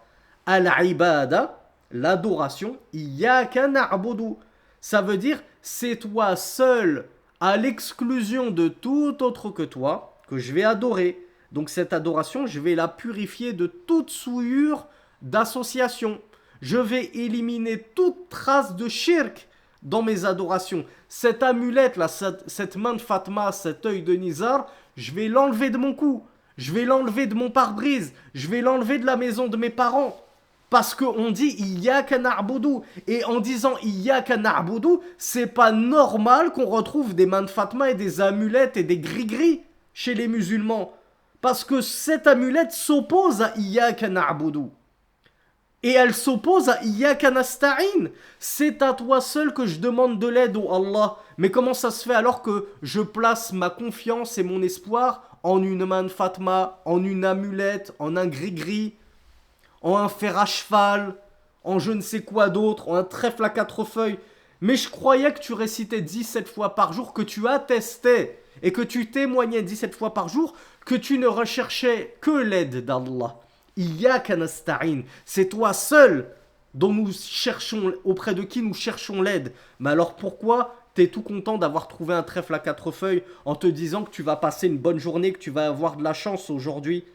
Al-ibada, l'adoration, Iyyaka na'budu. Ça veut dire, c'est toi seul, à l'exclusion de tout autre que toi, que je vais adorer. Donc cette adoration, je vais la purifier de toute souillure d'association. Je vais éliminer toute trace de shirk dans mes adorations. Cette amulette là, cette main de Fatma, cet œil de Nizar, je vais l'enlever de mon cou. Je vais l'enlever de mon pare-brise. Je vais l'enlever de la maison de mes parents. Parce qu'on dit Iyyaka na'budu. Et en disant Iyyaka na'budu, c'est pas normal qu'on retrouve des mains de Fatma et des amulettes et des gris-gris chez les musulmans. Parce que cette amulette s'oppose à Iyyaka na'budu. Et elle s'oppose à Iyyaka nasta'in. C'est à toi seul que je demande de l'aide, ô Allah. Mais comment ça se fait alors que je place ma confiance et mon espoir en une main de Fatma, en une amulette, en un gris-gris, en un fer à cheval, en je ne sais quoi d'autre, en un trèfle à 4 feuilles? Mais je croyais que tu récitais 17 fois par jour, que tu attestais et que tu témoignais 17 fois par jour que tu ne recherchais que l'aide d'Allah. Iyyaka nasta'in, c'est toi seul dont nous cherchons, auprès de qui nous cherchons l'aide. Mais alors pourquoi t'es tout content d'avoir trouvé un trèfle à 4 feuilles en te disant que tu vas passer une bonne journée, que tu vas avoir de la chance aujourd'hui?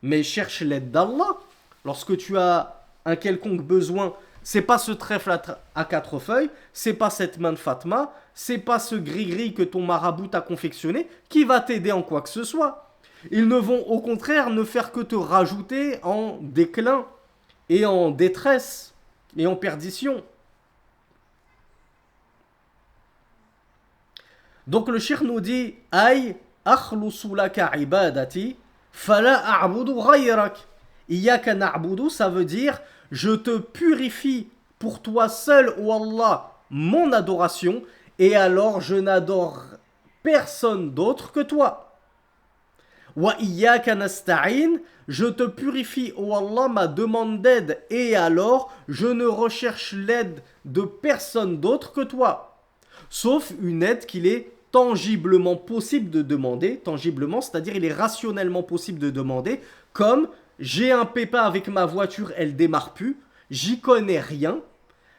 Mais cherche l'aide d'Allah. Lorsque tu as un quelconque besoin, c'est pas ce trèfle à 4 feuilles, c'est pas cette main de Fatma, c'est pas ce gris-gris que ton marabout t'a confectionné qui va t'aider en quoi que ce soit. Ils ne vont au contraire ne faire que te rajouter en déclin et en détresse et en perdition. Donc le cheikh nous dit Aïe, akhlusu laka ibadati, fala a'budu ghayrak. Iyyaka na'budu, ça veut dire je te purifie pour toi seul, ô Allah, mon adoration, et alors je n'adore personne d'autre que toi. Wa iyyaka nasta'in, je te purifie, ô Allah, ma demande d'aide, et alors je ne recherche l'aide de personne d'autre que toi. Sauf une aide qu'il est tangiblement possible de demander, tangiblement, c'est-à-dire il est rationnellement possible de demander, comme j'ai un pépin avec ma voiture, elle démarre plus, j'y connais rien,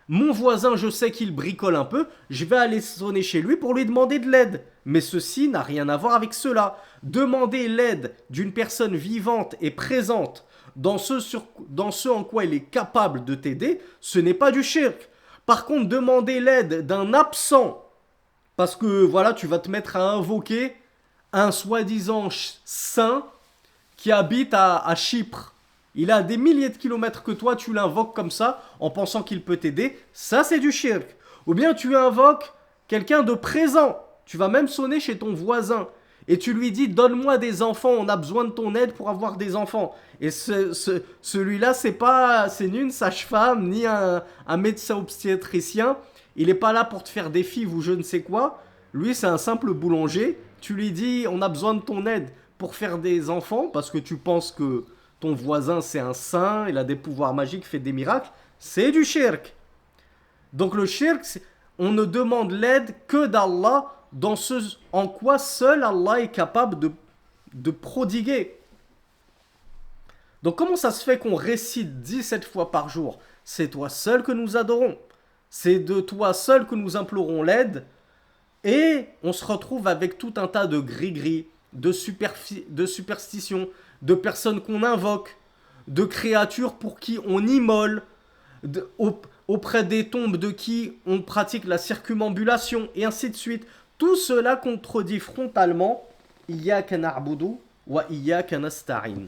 mon voisin, je sais qu'il bricole un peu, je vais aller sonner chez lui pour lui demander de l'aide. Mais ceci n'a rien à voir avec cela. Demander l'aide d'une personne vivante et présente dans ce en quoi il est capable de t'aider, ce n'est pas du shirk. Par contre, demander l'aide d'un absent, parce que voilà, tu vas te mettre à invoquer un soi-disant saint qui habite à Chypre. Il a des milliers de kilomètres que toi, tu l'invoques comme ça, en pensant qu'il peut t'aider. Ça, c'est du shirk. Ou bien tu invoques quelqu'un de présent. Tu vas même sonner chez ton voisin. Et tu lui dis, donne-moi des enfants, on a besoin de ton aide pour avoir des enfants. Et celui-là, c'est ni une sage-femme, ni un médecin obstétricien. Il n'est pas là pour te faire des fives ou je ne sais quoi. Lui, c'est un simple boulanger. Tu lui dis, on a besoin de ton aide pour faire des enfants, parce que tu penses que ton voisin c'est un saint, il a des pouvoirs magiques, fait des miracles, c'est du shirk. Donc le shirk, on ne demande l'aide que d'Allah dans ce en quoi seul Allah est capable de prodiguer. Donc comment ça se fait qu'on récite 17 fois par jour? C'est toi seul que nous adorons. C'est de toi seul que nous implorons l'aide. Et on se retrouve avec tout un tas de gris-gris, de superstitions, de personnes qu'on invoque, de créatures pour qui on immole, auprès des tombes de qui on pratique la circumambulation, et ainsi de suite. Tout cela contredit frontalement Iyyaka na'budu wa iyyaka nasta'in.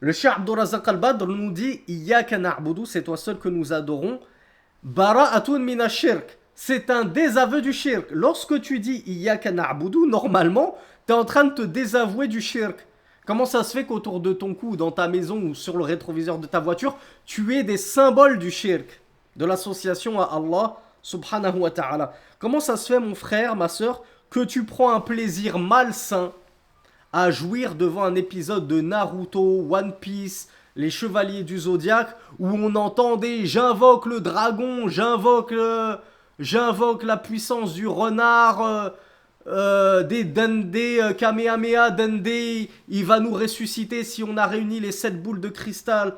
Le Cheikh Abdurrazaq al-Badr nous dit Iyyaka na'budu, c'est toi seul que nous adorons. Bara'atun mina shirk, c'est un désaveu du shirk. Lorsque tu dis Iyyaka na'budu, normalement, tu es en train de te désavouer du shirk. Comment ça se fait qu'autour de ton cou, dans ta maison ou sur le rétroviseur de ta voiture, tu aies des symboles du shirk, de l'association à Allah subhanahu wa ta'ala? Comment ça se fait, mon frère, ma soeur, que tu prends un plaisir malsain à jouir devant un épisode de Naruto, One Piece, les Chevaliers du Zodiaque, où on entendait j'invoque le dragon, j'invoque la puissance du renard, des Dende, Kamehameha, Dende, il va nous ressusciter si on a réuni les 7 boules de cristal.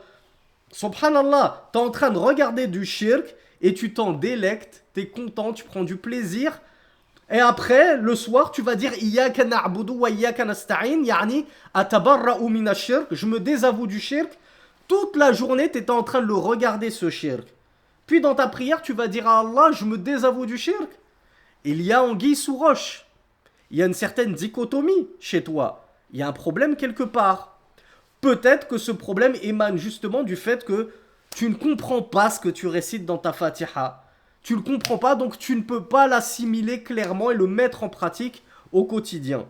Subhanallah, t'es en train de regarder du shirk et tu t'en délectes, t'es content, tu prends du plaisir. Et après, le soir, tu vas dire Iyyaka na'budu wa iyyaka nasta'in, yani atabarra'u mina shirk, je me désavoue du shirk. Toute la journée, tu étais en train de le regarder, ce shirk. Puis dans ta prière, tu vas dire à Allah, je me désavoue du shirk. Il y a anguille sous roche. Il y a une certaine dichotomie chez toi. Il y a un problème quelque part. Peut-être que ce problème émane justement du fait que tu ne comprends pas ce que tu récites dans ta Fatiha. Tu ne le comprends pas, donc tu ne peux pas l'assimiler clairement et le mettre en pratique au quotidien.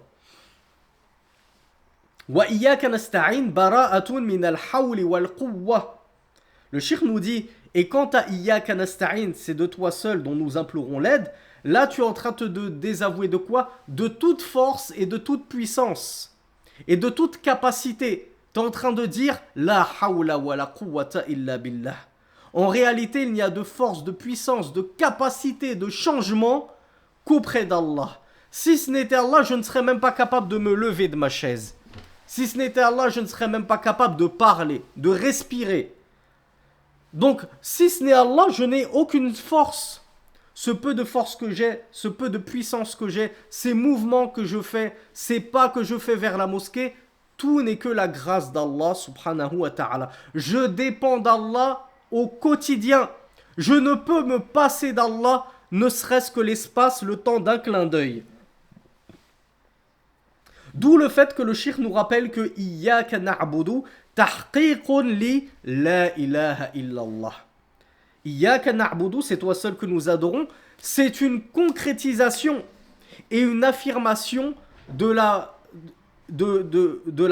Wa iyyaka nasta'in bara'atun min al-hawli wal quwwa. Le cheikh nous dit, et quant à iyyaka nasta'in, c'est de toi seul dont nous implorons l'aide, là tu es en train de désavouer de quoi? De toute force et de toute puissance. Et de toute capacité. Tu es en train de dire, la hawla wa la quwwata illa billah. En réalité, il n'y a de force, de puissance, de capacité, de changement qu'auprès d'Allah. Si ce n'était Allah, je ne serais même pas capable de me lever de ma chaise. Si ce n'était Allah, je ne serais même pas capable de parler, de respirer. Donc, si ce n'est Allah, je n'ai aucune force. Ce peu de force que j'ai, ce peu de puissance que j'ai, ces mouvements que je fais, ces pas que je fais vers la mosquée, tout n'est que la grâce d'Allah subhanahu wa ta'ala. Je dépends d'Allah au quotidien. Je ne peux me passer d'Allah, ne serait-ce que l'espace, le temps d'un clin d'œil. D'où le fait que le cheikh nous rappelle que Iyyaka na'budu tahqiqun li la ilaha illallah. Iyyaka na'budu, c'est toi seul que nous adorons. C'est une concrétisation et une affirmation de la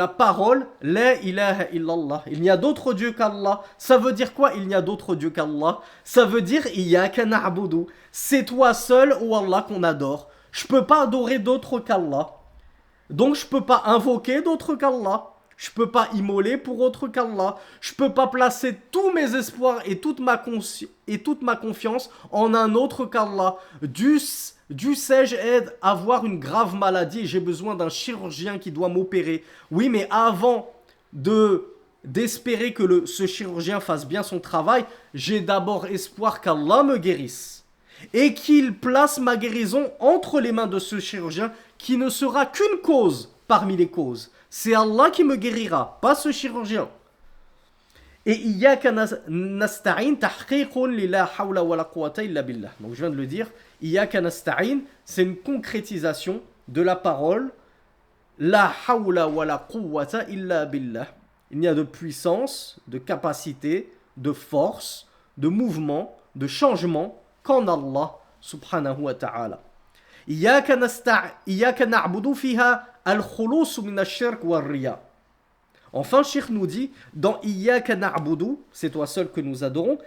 parole La ilaha illallah. Il n'y a d'autre Dieu qu'Allah. Ça veut dire quoi? Il n'y a d'autre Dieu qu'Allah. Ça veut dire Iyyaka na'budu. C'est toi seul, ô Allah, qu'on adore. Je peux pas adorer d'autres qu'Allah. Donc je peux pas invoquer d'autres qu'Allah. Je peux pas immoler pour autre qu'Allah. Je peux pas placer tous mes espoirs et toute ma confiance en un autre qu'Allah. Du sais-je avoir une grave maladie et j'ai besoin d'un chirurgien qui doit m'opérer. Oui, mais avant de d'espérer que ce chirurgien fasse bien son travail, j'ai d'abord espoir qu'Allah me guérisse et qu'il place ma guérison entre les mains de ce chirurgien qui ne sera qu'une cause parmi les causes. C'est Allah qui me guérira, pas ce chirurgien. Et Iyaka nasta'in tahqiqun li la hawla wa la quwwata illa billah. Donc je viens de le dire, Iyaka nasta'in, c'est une concrétisation de la parole la hawla wa la quwwata illa billah. Il n'y a de puissance, de capacité, de force, de mouvement, de changement qu'en Allah subhanahu wa ta'ala. إياك نعبد فيها الخلوص من الشرك والرياء. Enfin, Cheikh nous dit, dans Iyaka na'budu, c'est toi seul que nous adorons,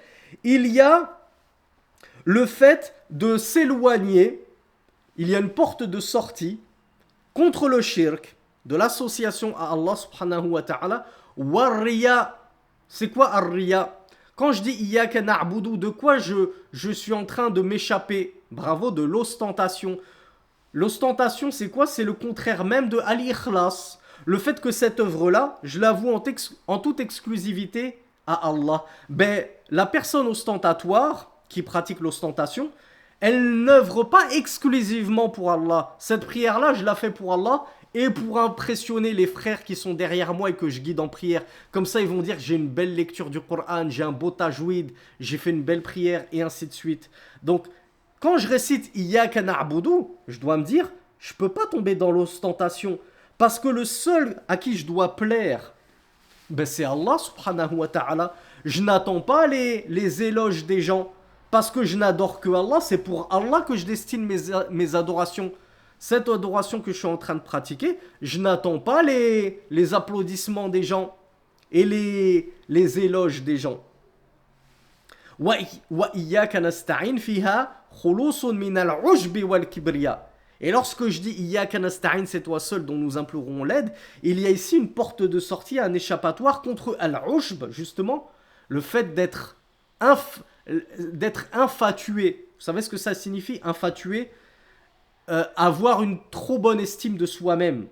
il y a le fait de s'éloigner, il y a une porte de sortie contre le shirk, de l'association à Allah subhanahu wa ta'ala, warriya. C'est quoi ar-riya? Quand je dis Iyaka na'budu, de quoi je suis en train de m'échapper? Bravo, de l'ostentation. L'ostentation, c'est quoi? C'est le contraire même de al-ikhlas. Le fait que cette œuvre-là, je l'avoue en toute exclusivité à Allah. Ben, la personne ostentatoire qui pratique l'ostentation, elle n'œuvre pas exclusivement pour Allah. Cette prière-là, je la fais pour Allah et pour impressionner les frères qui sont derrière moi et que je guide en prière. Comme ça, ils vont dire j'ai une belle lecture du Coran, j'ai un beau tajwid, j'ai fait une belle prière et ainsi de suite. Donc, quand je récite Iyaka na'budu, je dois me dire, je peux pas tomber dans l'ostentation. Parce que le seul à qui je dois plaire, ben c'est Allah subhanahu wa ta'ala. Je n'attends pas les éloges des gens. Parce que je n'adore que Allah, c'est pour Allah que je destine mes adorations. Cette adoration que je suis en train de pratiquer, je n'attends pas les applaudissements des gens et les éloges des gens. وَإِيَّاكَ نَسْتَعِينَ فِيهَا خُلُوصٌ مِنَ الْعُجْبِ وَالْكِبْرِيَا. Et lorsque je dis Iyaka nasta'in, c'est toi seul dont nous implorons l'aide, il y a ici une porte de sortie, un échappatoire contre al-ujb, justement, le fait d'être infatué. Vous savez ce que ça signifie, infatué? Avoir une trop bonne estime de soi-même,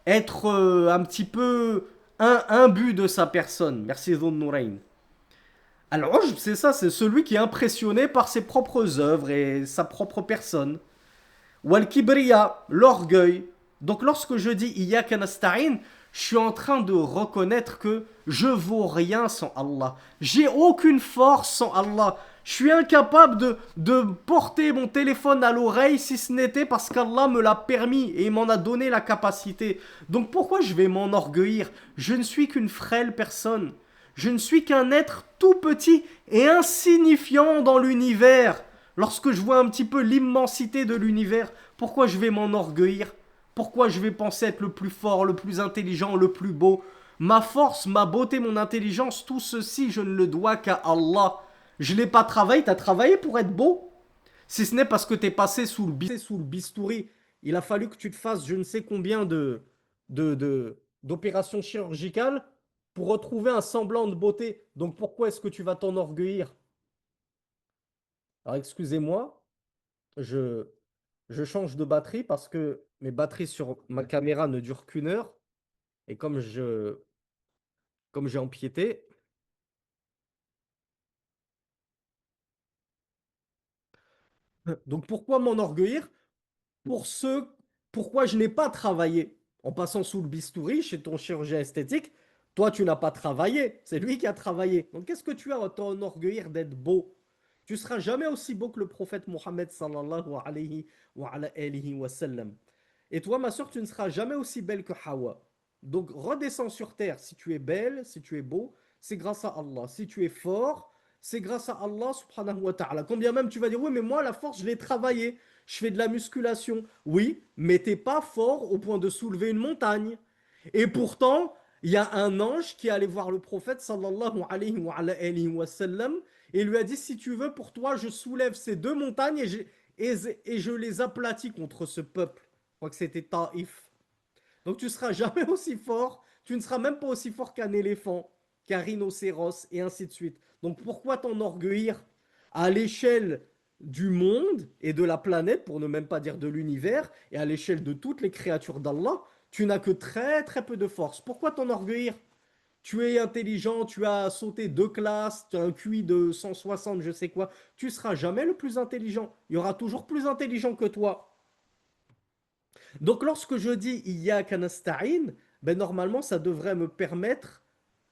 être un petit peu imbu de sa personne. Merci Dhun Nourayn. Al-ujb, c'est ça, c'est celui qui est impressionné par ses propres œuvres et sa propre personne. Wal kibriya, l'orgueil. Donc lorsque je dis Iyaka nasta'in, je suis en train de reconnaître que je vaux rien sans Allah. J'ai aucune force sans Allah. Je suis incapable de porter mon téléphone à l'oreille si ce n'était parce qu'Allah me l'a permis et m'en a donné la capacité. Donc pourquoi je vais m'enorgueillir? Je ne suis qu'une frêle personne. Je ne suis qu'un être tout petit et insignifiant dans l'univers. Lorsque je vois un petit peu l'immensité de l'univers, pourquoi je vais m'enorgueillir? Pourquoi je vais penser être le plus fort, le plus intelligent, le plus beau? Ma force, ma beauté, mon intelligence, tout ceci, je ne le dois qu'à Allah. Je n'ai pas travaillé, tu as travaillé pour être beau? Si ce n'est parce que tu es passé sous le bistouri, il a fallu que tu te fasses je ne sais combien d'opérations chirurgicales pour retrouver un semblant de beauté. Donc pourquoi est-ce que tu vas t'enorgueillir? Alors excusez-moi, je, je change de batterie parce que mes batteries sur ma caméra ne durent qu'une heure. Et comme j'ai empiété, donc pourquoi m'enorgueillir pour ceux, pourquoi je n'ai pas travaillé en passant sous le bistouri chez ton chirurgien esthétique? Toi, tu n'as pas travaillé, c'est lui qui a travaillé. Donc qu'est-ce que tu as à t'enorgueillir d'être beau? Tu seras jamais aussi beau que le prophète Mohammed sallallahu alayhi wa ala alihi wa sallam. Et toi, ma soeur, tu ne seras jamais aussi belle que Hawa. Donc redescends sur terre. Si tu es belle, si tu es beau, c'est grâce à Allah. Si tu es fort, c'est grâce à Allah subhanahu wa ta'ala. Combien même tu vas dire, oui, mais moi, la force, je l'ai travaillé. Je fais de la musculation. Oui, mais t'es pas fort au point de soulever une montagne. Et pourtant, il y a un ange qui est allé voir le prophète sallallahu alayhi wa, alayhi wa sallam et lui a dit, si tu veux, pour toi, je soulève ces deux montagnes et je les aplatis contre ce peuple. Je crois que c'était Taïf. Donc tu seras jamais aussi fort, tu ne seras même pas aussi fort qu'un éléphant, qu'un rhinocéros, et ainsi de suite. Donc pourquoi t'enorgueillir à l'échelle du monde et de la planète, pour ne même pas dire de l'univers, et à l'échelle de toutes les créatures d'Allah, tu n'as que très très peu de force. Pourquoi t'enorgueillir? Tu es intelligent, tu as sauté 2 classes, tu as un QI de 160, je sais quoi. Tu seras jamais le plus intelligent. Il y aura toujours plus intelligent que toi. Donc lorsque je dis Iyyaka nasta'in, ben normalement ça devrait me permettre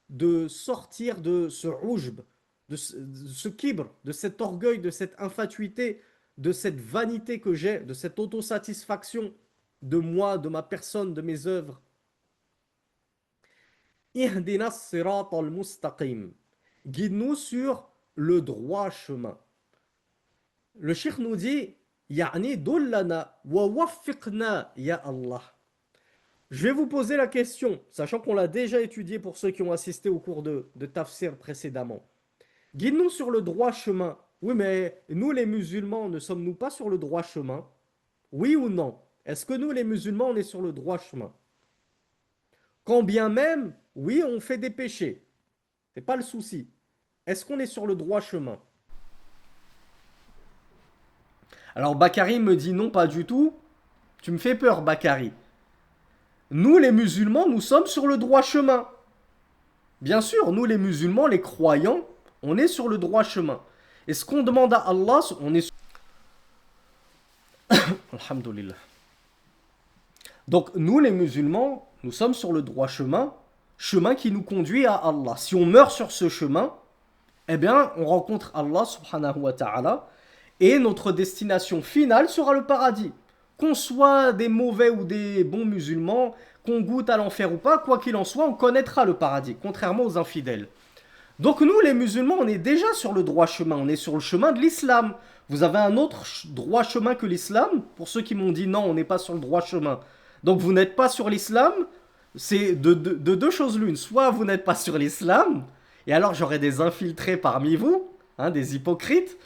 de sortir de ce ujb, de ce kibr, de cet orgueil, de cette infatuité, de cette vanité que j'ai, de cette autosatisfaction de moi, de ma personne, de mes œuvres. Ihdina sirat al-mustaqim. Guide-nous sur le droit chemin. Le cheikh nous dit Yani dullana wa waffiqna ya Allah. Je vais vous poser la question, sachant qu'on l'a déjà étudié pour ceux qui ont assisté au cours de tafsir précédemment. Guide-nous sur le droit chemin. Oui, mais nous les musulmans, ne sommes-nous pas sur le droit chemin? Oui ou non? Est-ce que nous les musulmans, on est sur le droit chemin? Quand bien même, oui, on fait des péchés. C'est pas le souci. Est-ce qu'on est sur le droit chemin? Alors Bakary me dit non, pas du tout. Tu me fais peur, Bakary. Nous, les musulmans, nous sommes sur le droit chemin. Bien sûr, nous, les musulmans, les croyants, on est sur le droit chemin. Et ce qu'on demande à Allah, on est sur... Alhamdulillah. Donc, nous, les musulmans, nous sommes sur le droit chemin, chemin qui nous conduit à Allah. Si on meurt sur ce chemin, eh bien, on rencontre Allah subhanahu wa ta'ala et notre destination finale sera le paradis. Qu'on soit des mauvais ou des bons musulmans, qu'on goûte à l'enfer ou pas, quoi qu'il en soit, on connaîtra le paradis, contrairement aux infidèles. Donc nous, les musulmans, on est déjà sur le droit chemin, on est sur le chemin de l'islam. Vous avez un autre droit chemin que l'islam? Pour ceux qui m'ont dit non, on n'est pas sur le droit chemin. Donc vous n'êtes pas sur l'islam, c'est de deux choses l'une. Soit vous n'êtes pas sur l'islam, et alors j'aurai des infiltrés parmi vous, hein, des hypocrites,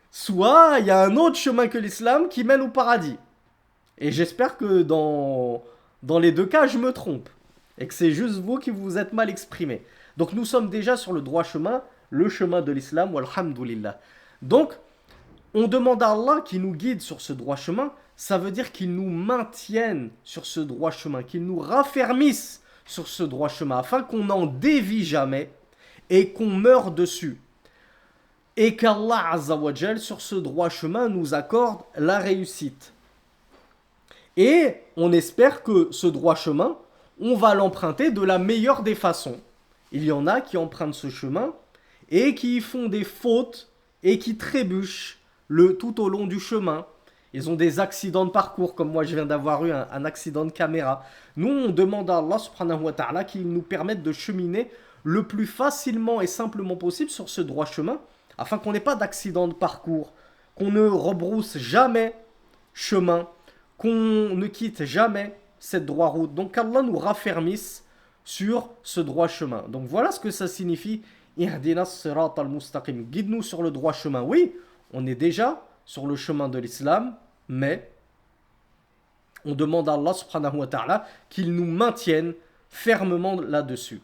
soit il y a un autre chemin que l'islam qui mène au paradis. Et j'espère que dans les deux cas, je me trompe. Et que c'est juste vous qui vous êtes mal exprimé. Donc nous sommes déjà sur le droit chemin, le chemin de l'islam, walhamdulillah. Donc, on demande à Allah qui nous guide sur ce droit chemin, ça veut dire qu'il nous maintienne sur ce droit chemin, qu'il nous raffermisse sur ce droit chemin, afin qu'on n'en dévie jamais et qu'on meure dessus. Et qu'Allah Azzawajal, sur ce droit chemin, nous accorde la réussite. Et on espère que ce droit chemin, on va l'emprunter de la meilleure des façons. Il y en a qui empruntent ce chemin et qui font des fautes et qui trébuchent tout au long du chemin. Ils ont des accidents de parcours, comme moi je viens d'avoir eu un accident de caméra. Nous, on demande à Allah subhanahu wa ta'ala qu'il nous permette de cheminer le plus facilement et simplement possible sur ce droit chemin, afin qu'on n'ait pas d'accident de parcours, qu'on ne rebrousse jamais chemin, qu'on ne quitte jamais cette droite route. Donc qu'Allah nous raffermisse sur ce droit chemin. Donc voilà ce que ça signifie. Ihdina sirat al-mustaqim. Guide-nous sur le droit chemin. Oui, on est déjà sur le chemin de l'islam, mais on demande à Allah subhanahu wa ta'ala qu'il nous maintienne fermement là-dessus.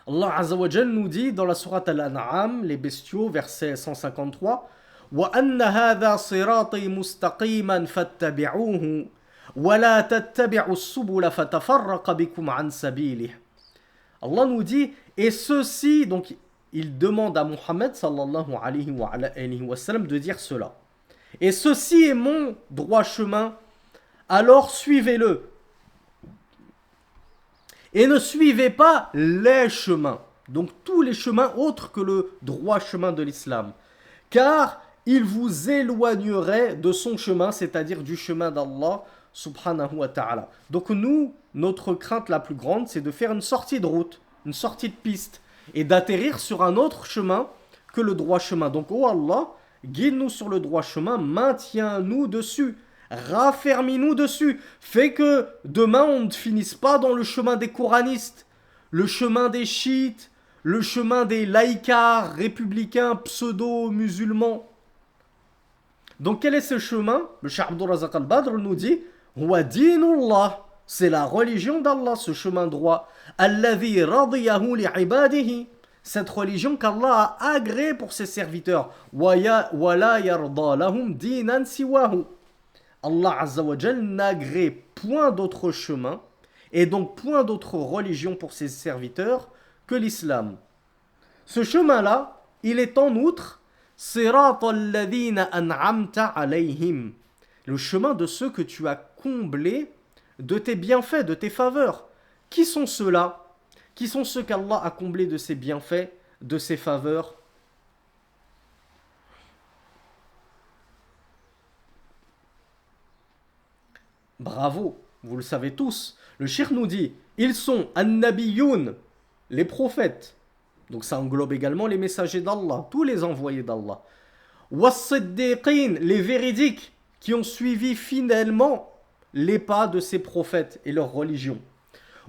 Allah Azza wa Jal nous dit dans la sourate Al-An'am, les bestiaux, verset 153, وَأَنَّ هَذَا صِرَاطِي مُسْتَقِيمًا فَاتَّبِعُوهُ وَلَا تَتَّبِعُوا السُّبُلَ فَتَفَرَّقَ بِكُمْ عَنْ سَبِيلِهِ. Allah nous dit, et ceci, donc il demande à Muhammad sallallahu alayhi wa sallam de dire cela. Et ceci est mon droit chemin, alors suivez-le. Et ne suivez pas les chemins, donc tous les chemins autres que le droit chemin de l'islam. Car il vous éloignerait de son chemin, c'est-à-dire du chemin d'Allah subhanahu wa ta'ala. Donc nous, notre crainte la plus grande, c'est de faire une sortie de route, une sortie de piste, et d'atterrir sur un autre chemin que le droit chemin. Donc, oh Allah, guide-nous sur le droit chemin, maintiens-nous dessus. Raffermis-nous dessus. Fais que demain on ne finisse pas dans le chemin des coranistes, le chemin des chiites, le chemin des laïcards, républicains, pseudo-musulmans. Donc quel est ce chemin? Le Cheikh Abdul Razak al-Badr nous dit Huwa dinullah, c'est la religion d'Allah, ce chemin droit. Alladhi radiyahu li'ibadihi, cette religion qu'Allah a agréée pour ses serviteurs. Wa la yarda lahum dinan siwahu. Allah Azza wa Jal n'agrée point d'autre chemin et donc point d'autre religion pour ses serviteurs que l'islam. Ce chemin-là, il est en outre Sirat alladhina an'amta alayhim, le chemin de ceux que tu as comblés de tes bienfaits, de tes faveurs. Qui sont ceux-là? Qui sont ceux qu'Allah a comblés de ses bienfaits, de ses faveurs? Bravo, vous le savez tous. Le Cheikh nous dit, ils sont an-nabiyoun, les prophètes. Donc ça englobe également les messagers d'Allah, tous les envoyés d'Allah. Was-siddiqin, les véridiques qui ont suivi fidèlement les pas de ces prophètes et leur religion.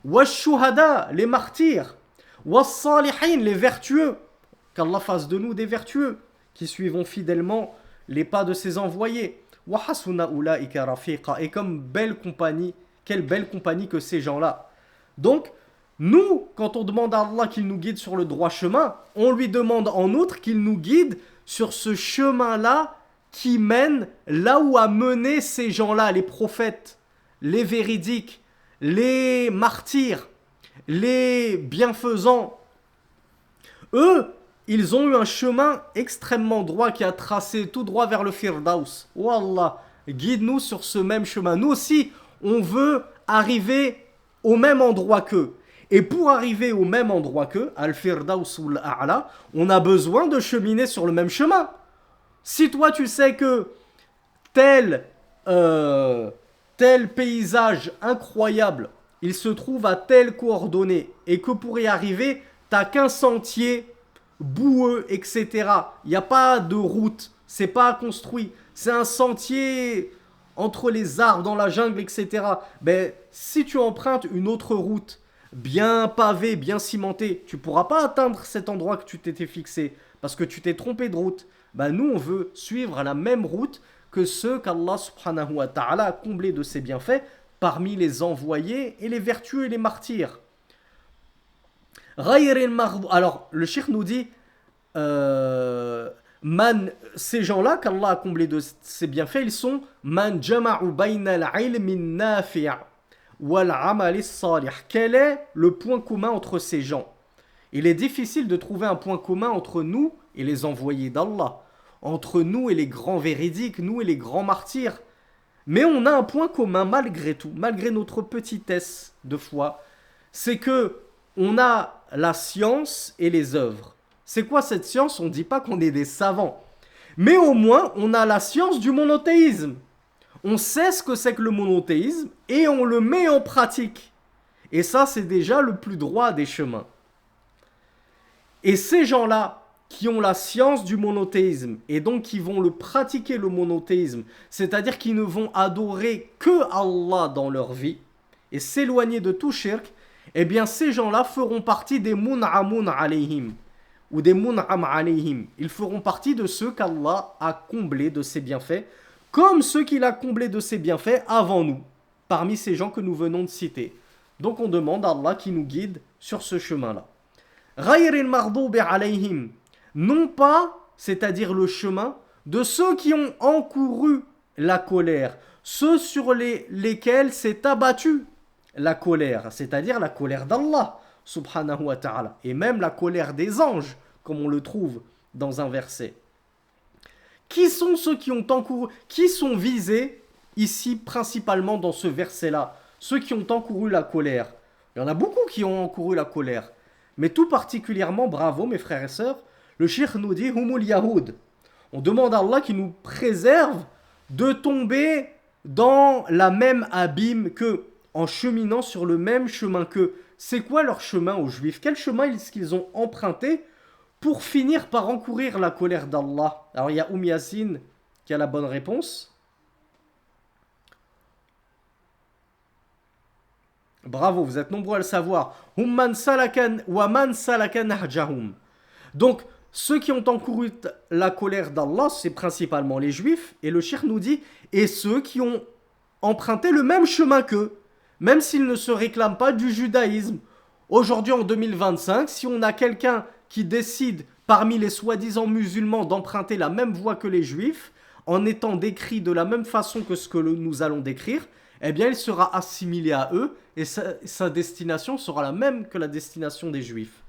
Was-shuhada, les martyrs. Was-salihin, les vertueux. Qu'Allah fasse de nous des vertueux qui suivons fidèlement les pas de ses envoyés. Wa hasuna ulaika rafiqa, et comme belle compagnie, quelle belle compagnie que ces gens-là. Donc, nous, quand on demande à Allah qu'il nous guide sur le droit chemin, on lui demande en outre qu'il nous guide sur ce chemin-là qui mène là où a mené ces gens-là, les prophètes, les véridiques, les martyrs, les bienfaisants. Eux, ils ont eu un chemin extrêmement droit qui a tracé tout droit vers le Firdaus. Oh Allah, guide-nous sur ce même chemin. Nous aussi, on veut arriver au même endroit qu'eux. Et pour arriver au même endroit qu'eux, Al-Firdaus ou Al-A'la, on a besoin de cheminer sur le même chemin. Si toi tu sais que tel paysage incroyable, il se trouve à telle coordonnée, et que pour y arriver, t'as qu'un sentier boueux, etc. Il n'y a pas de route, c'est pas construit, c'est un sentier entre les arbres, dans la jungle, etc. Ben, si tu empruntes une autre route, bien pavée, bien cimentée, tu pourras pas atteindre cet endroit que tu t'étais fixé, parce que tu t'es trompé de route. Ben, nous, on veut suivre la même route que ceux qu'Allah subhanahu wa ta'ala a comblés de ses bienfaits parmi les envoyés et les vertueux et les martyrs. Alors, le cheikh nous dit ces gens-là qu'Allah a comblés de ses bienfaits, ils sont man jama'u bayna al-ilmi nafi' wal 'amali salih. Quel est le point commun entre ces gens? Il est difficile de trouver un point commun entre nous et les envoyés d'Allah, entre nous et les grands véridiques, nous et les grands martyrs. Mais on a un point commun malgré tout, malgré notre petitesse de foi, c'est que on a la science et les œuvres. C'est quoi cette science? On ne dit pas qu'on est des savants. Mais au moins, on a la science du monothéisme. On sait ce que c'est que le monothéisme et on le met en pratique. Et ça, c'est déjà le plus droit des chemins. Et ces gens-là qui ont la science du monothéisme et donc qui vont le pratiquer le monothéisme, c'est-à-dire qui ne vont adorer que Allah dans leur vie et s'éloigner de tout shirk, eh bien ces gens-là feront partie des mun'amun alayhim ou des mun'am alayhim. Ils feront partie de ceux qu'Allah a comblés de ses bienfaits, comme ceux qu'il a comblés de ses bienfaits avant nous, parmi ces gens que nous venons de citer. Donc on demande à Allah qui nous guide sur ce chemin-là. Ghayril maghdubi alayhim, non pas, c'est-à-dire le chemin de ceux qui ont encouru la colère, ceux sur lesquels s'est abattue la colère, c'est-à-dire la colère d'Allah subhanahu wa ta'ala, et même la colère des anges, comme on le trouve dans un verset. Qui sont ceux qui ont encouru, qui sont visés ici principalement dans ce verset-là? Ceux qui ont encouru la colère. Il y en a beaucoup qui ont encouru la colère, mais tout particulièrement, bravo mes frères et sœurs, le cheikh nous dit Humul Yahoud. On demande à Allah qui nous préserve de tomber dans la même abîme qu'eux, en cheminant sur le même chemin qu'eux. C'est quoi leur chemin aux Juifs? Quel chemin est-ce qu'ils ont emprunté pour finir par encourir la colère d'Allah? Alors il y a Yassine qui a la bonne réponse. Bravo, vous êtes nombreux à le savoir. Hum man salakan wa man salaka nahjahum. Donc, ceux qui ont encouru la colère d'Allah, c'est principalement les juifs. Et le cheikh nous dit, et ceux qui ont emprunté le même chemin qu'eux, même s'ils ne se réclament pas du judaïsme. Aujourd'hui, en 2025, si on a quelqu'un qui décide parmi les soi-disant musulmans d'emprunter la même voie que les juifs, en étant décrit de la même façon que ce que nous allons décrire, eh bien il sera assimilé à eux et sa destination sera la même que la destination des juifs.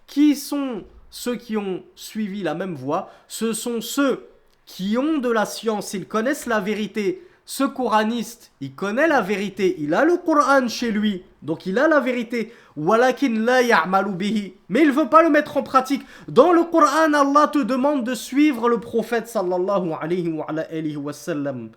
Qui sont ceux qui ont suivi la même voie? Ce sont ceux qui ont de la science, ils connaissent la vérité. Ce coraniste, il connaît la vérité, il a le Coran chez lui, donc il a la vérité. Walakin la ya'malu bihi. Mais il ne veut pas le mettre en pratique. Dans le Coran, Allah te demande de suivre le prophète sallallahu alayhi wa sallam.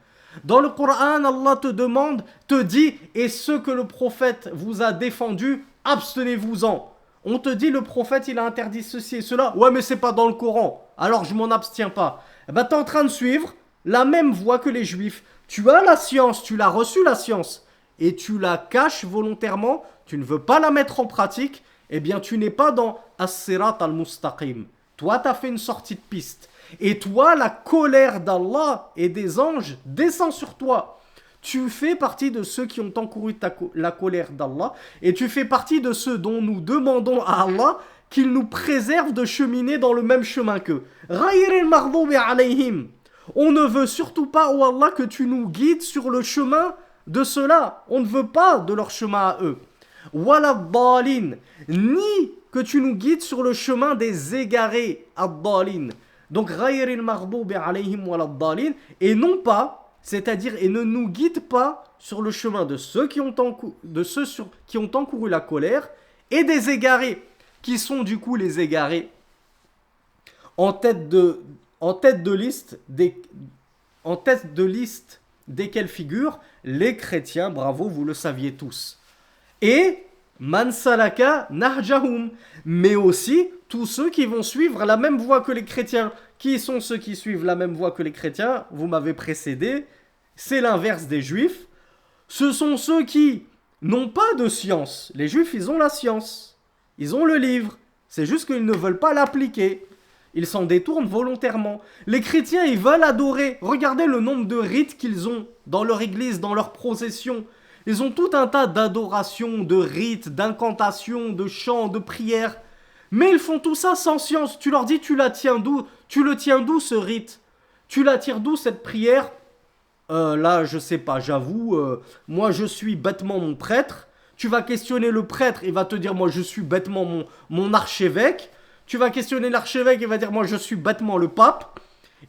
Dans le Coran, Allah te demande, te dit, et ce que le prophète vous a défendu, abstenez-vous-en. On te dit, le prophète, il a interdit ceci et cela. Ouais, mais c'est pas dans le Coran, alors je m'en abstiens pas. Eh ben, t'es en train de suivre la même voie que les juifs. Tu as la science, tu l'as reçue la science, et tu la caches volontairement, tu ne veux pas la mettre en pratique, eh bien tu n'es pas dans As-Sirat al-Mustaqim. Toi, tu as fait une sortie de piste. Et toi, la colère d'Allah et des anges descend sur toi. Tu fais partie de ceux qui ont encouru la colère d'Allah, et tu fais partie de ceux dont nous demandons à Allah qu'il nous préserve de cheminer dans le même chemin qu'eux. Ghayril maghdubi alayhim. On ne veut surtout pas, oh Allah, que tu nous guides sur le chemin de ceux-là. On ne veut pas de leur chemin à eux. Wala dalin, ni que tu nous guides sur le chemin des égarés, ad-dalin. Donc, ghayril maghdubi alayhim wala dalin, et non pas, c'est-à-dire, et ne nous guide pas sur le chemin de ceux qui ont encouru la colère et des égarés, qui sont du coup les égarés en tête de liste desquels figurent les chrétiens, bravo, vous le saviez tous. Et man salaka nahjahum, mais aussi tous ceux qui vont suivre la même voie que les chrétiens. Qui sont ceux qui suivent la même voie que les chrétiens? Vous m'avez précédé, c'est l'inverse des juifs. Ce sont ceux qui n'ont pas de science. Les juifs, ils ont la science, ils ont le livre, c'est juste qu'ils ne veulent pas l'appliquer. Ils s'en détournent volontairement. Les chrétiens, ils veulent adorer. Regardez le nombre de rites qu'ils ont dans leur église, dans leur procession. Ils ont tout un tas d'adorations, de rites, d'incantations, de chants, de prières. Mais ils font tout ça sans science. Tu leur dis, tu le tiens d'où ce rite? Tu la tires d'où cette prière? Là, je sais pas, j'avoue, moi je suis bêtement mon prêtre. Tu vas questionner le prêtre, il va te dire, moi je suis bêtement mon archevêque. Tu vas questionner l'archevêque, il va dire, moi je suis bêtement le pape.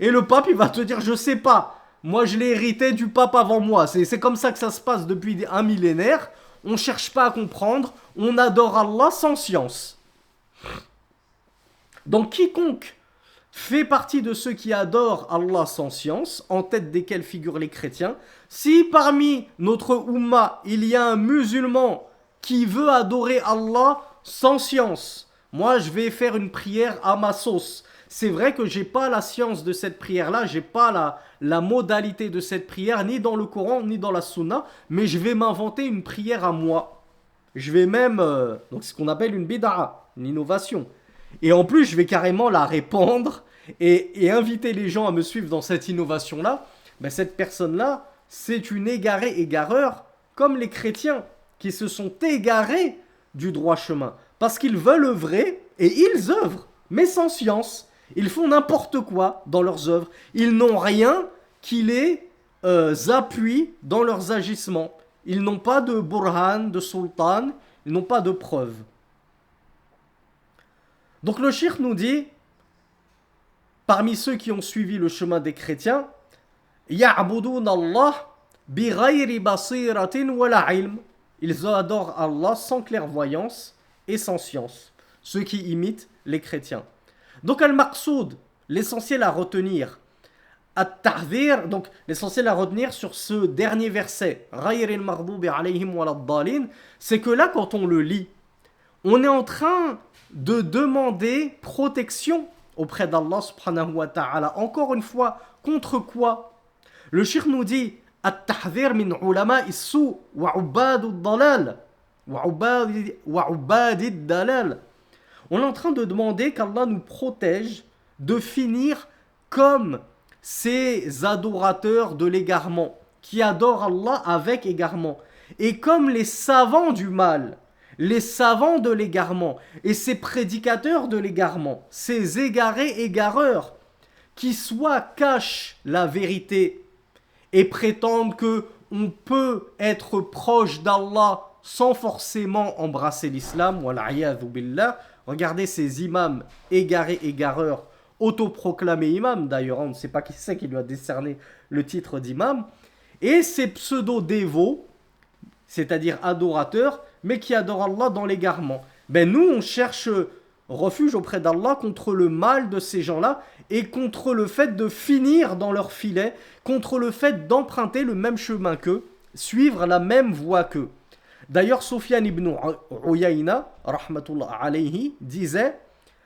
Et le pape, il va te dire, je sais pas, moi je l'ai hérité du pape avant moi. C'est comme ça que ça se passe depuis un millénaire. On cherche pas à comprendre, on adore Allah sans science. Donc quiconque fait partie de ceux qui adorent Allah sans science, en tête desquels figurent les chrétiens, si parmi notre Ummah, il y a un musulman qui veut adorer Allah sans science, moi, je vais faire une prière à ma sauce. C'est vrai que j'ai pas la science de cette prière-là, j'ai pas la modalité de cette prière, ni dans le Coran, ni dans la Sunna, mais je vais m'inventer une prière à moi. Je vais même, donc ce qu'on appelle une bid'a, une innovation. Et en plus, je vais carrément la répandre et inviter les gens à me suivre dans cette innovation-là. Ben, cette personne-là, c'est une égareur, comme les chrétiens qui se sont égarés du droit chemin. Parce qu'ils veulent œuvrer, et ils œuvrent, mais sans science. Ils font n'importe quoi dans leurs œuvres. Ils n'ont rien qui les appuie dans leurs agissements. Ils n'ont pas de burhan, de sultan, ils n'ont pas de preuves. Donc le cheikh nous dit, parmi ceux qui ont suivi le chemin des chrétiens, ya'budun Allah bi ghayri basiratin wala ilm. Ils adorent Allah sans clairvoyance et sans science, ceux qui imitent les chrétiens. Donc al-maqsoud, l'essentiel à retenir, at-ta'dhir, donc l'essentiel à retenir sur ce dernier verset, ghayril maghdubi alayhim waladdallin, c'est que là quand on le lit, on est en train de demander protection auprès d'Allah subhanahu wa ta'ala. Encore une fois, contre quoi? Le cheikh nous dit at-tahdhir min ulama is-su wa ubad ad-dalal. وعباد الدلال. On est en train de demander qu'Allah nous protège de finir comme ces adorateurs de l'égarement, qui adorent Allah avec égarement. Et comme les savants du mal, les savants de l'égarement, et ces prédicateurs de l'égarement, ces égarés égareurs, qui soit cachent la vérité et prétendent que on peut être proche d'Allah sans forcément embrasser l'islam, wal'ayadhu billah. Regardez ces imams égarés, égareurs, autoproclamés imams d'ailleurs, on ne sait pas qui c'est qui lui a décerné le titre d'imam, et ces pseudo-dévots, c'est-à-dire adorateurs, mais qui adorent Allah dans l'égarement. Ben nous, on cherche refuge auprès d'Allah contre le mal de ces gens-là et contre le fait de finir dans leur filet, contre le fait d'emprunter le même chemin qu'eux, suivre la même voie qu'eux. D'ailleurs, Sufyan ibn Uyayna, rahmatullah alayhi, disait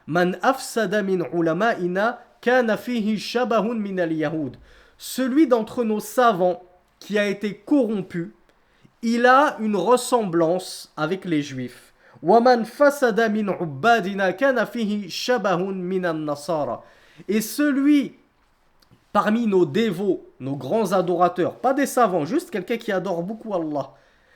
Man afsada min ulama'ina kana fihi shabahun min al-yahud. Celui d'entre nos savants qui a été corrompu, il a une ressemblance avec les juifs. Waman fasada min ubbadina kana fihi shabahun min an-nasara. Et celui parmi nos dévots, nos grands adorateurs, pas des savants, juste quelqu'un qui adore beaucoup Allah,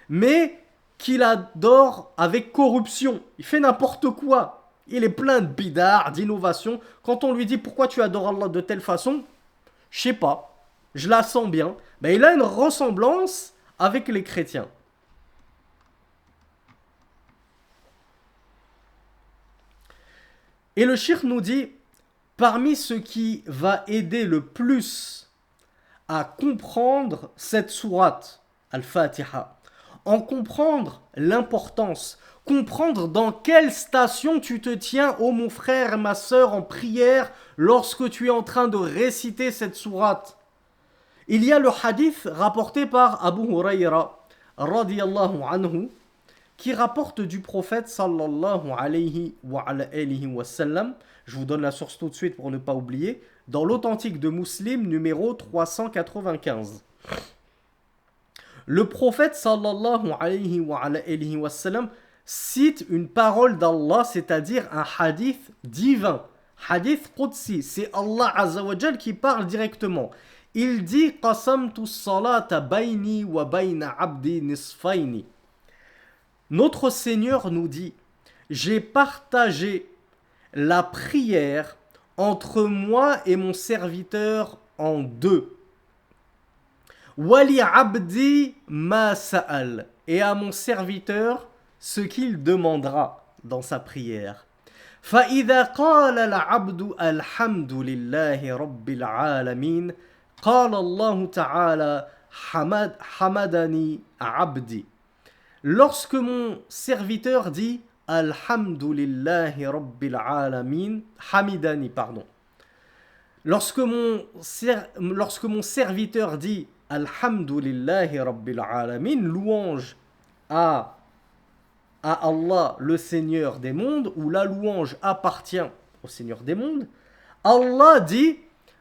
mais qu'il adore avec corruption. Il fait n'importe quoi. Il est plein de bid'ah, d'innovation. Quand on lui dit pourquoi tu adores Allah de telle façon, je sais pas, je la sens bien. Ben, il a une ressemblance avec les chrétiens. Et le shirk nous dit, parmi ce qui va aider le plus à comprendre cette sourate, Al-Fatiha, en comprendre l'importance, comprendre dans quelle station tu te tiens, ô mon frère et ma sœur, en prière, lorsque tu es en train de réciter cette sourate. Il y a le hadith rapporté par Abu Huraira, radiyallahu anhu, qui rapporte du prophète, sallallahu alayhi wa sallam, je vous donne la source tout de suite pour ne pas oublier, dans l'authentique de Muslim, numéro 395. Le prophète sallallahu alayhi wa sallam cite une parole d'Allah, c'est-à-dire un hadith divin, hadith qudsi, c'est Allah azza wa jal qui parle directement. Il dit qasamtu salata bayni wa bayna abdi nisfayni. Notre Seigneur nous dit, j'ai partagé la prière entre moi et mon serviteur en deux. Wali abdi ma sa'al, et à mon serviteur ce qu'il demandera dans sa prière. فإذا قال العبد الحمد لله رب العالمين قال الله تعالى حمدني عبدي. Lorsque mon serviteur dit Alhamdulillahi Rabbil Alamin, Hamidani, pardon. Lorsque mon serviteur dit Alhamdulillahi Rabbil Alamin, louange à Allah, le Seigneur des mondes, ou la louange appartient au Seigneur des mondes, Allah dit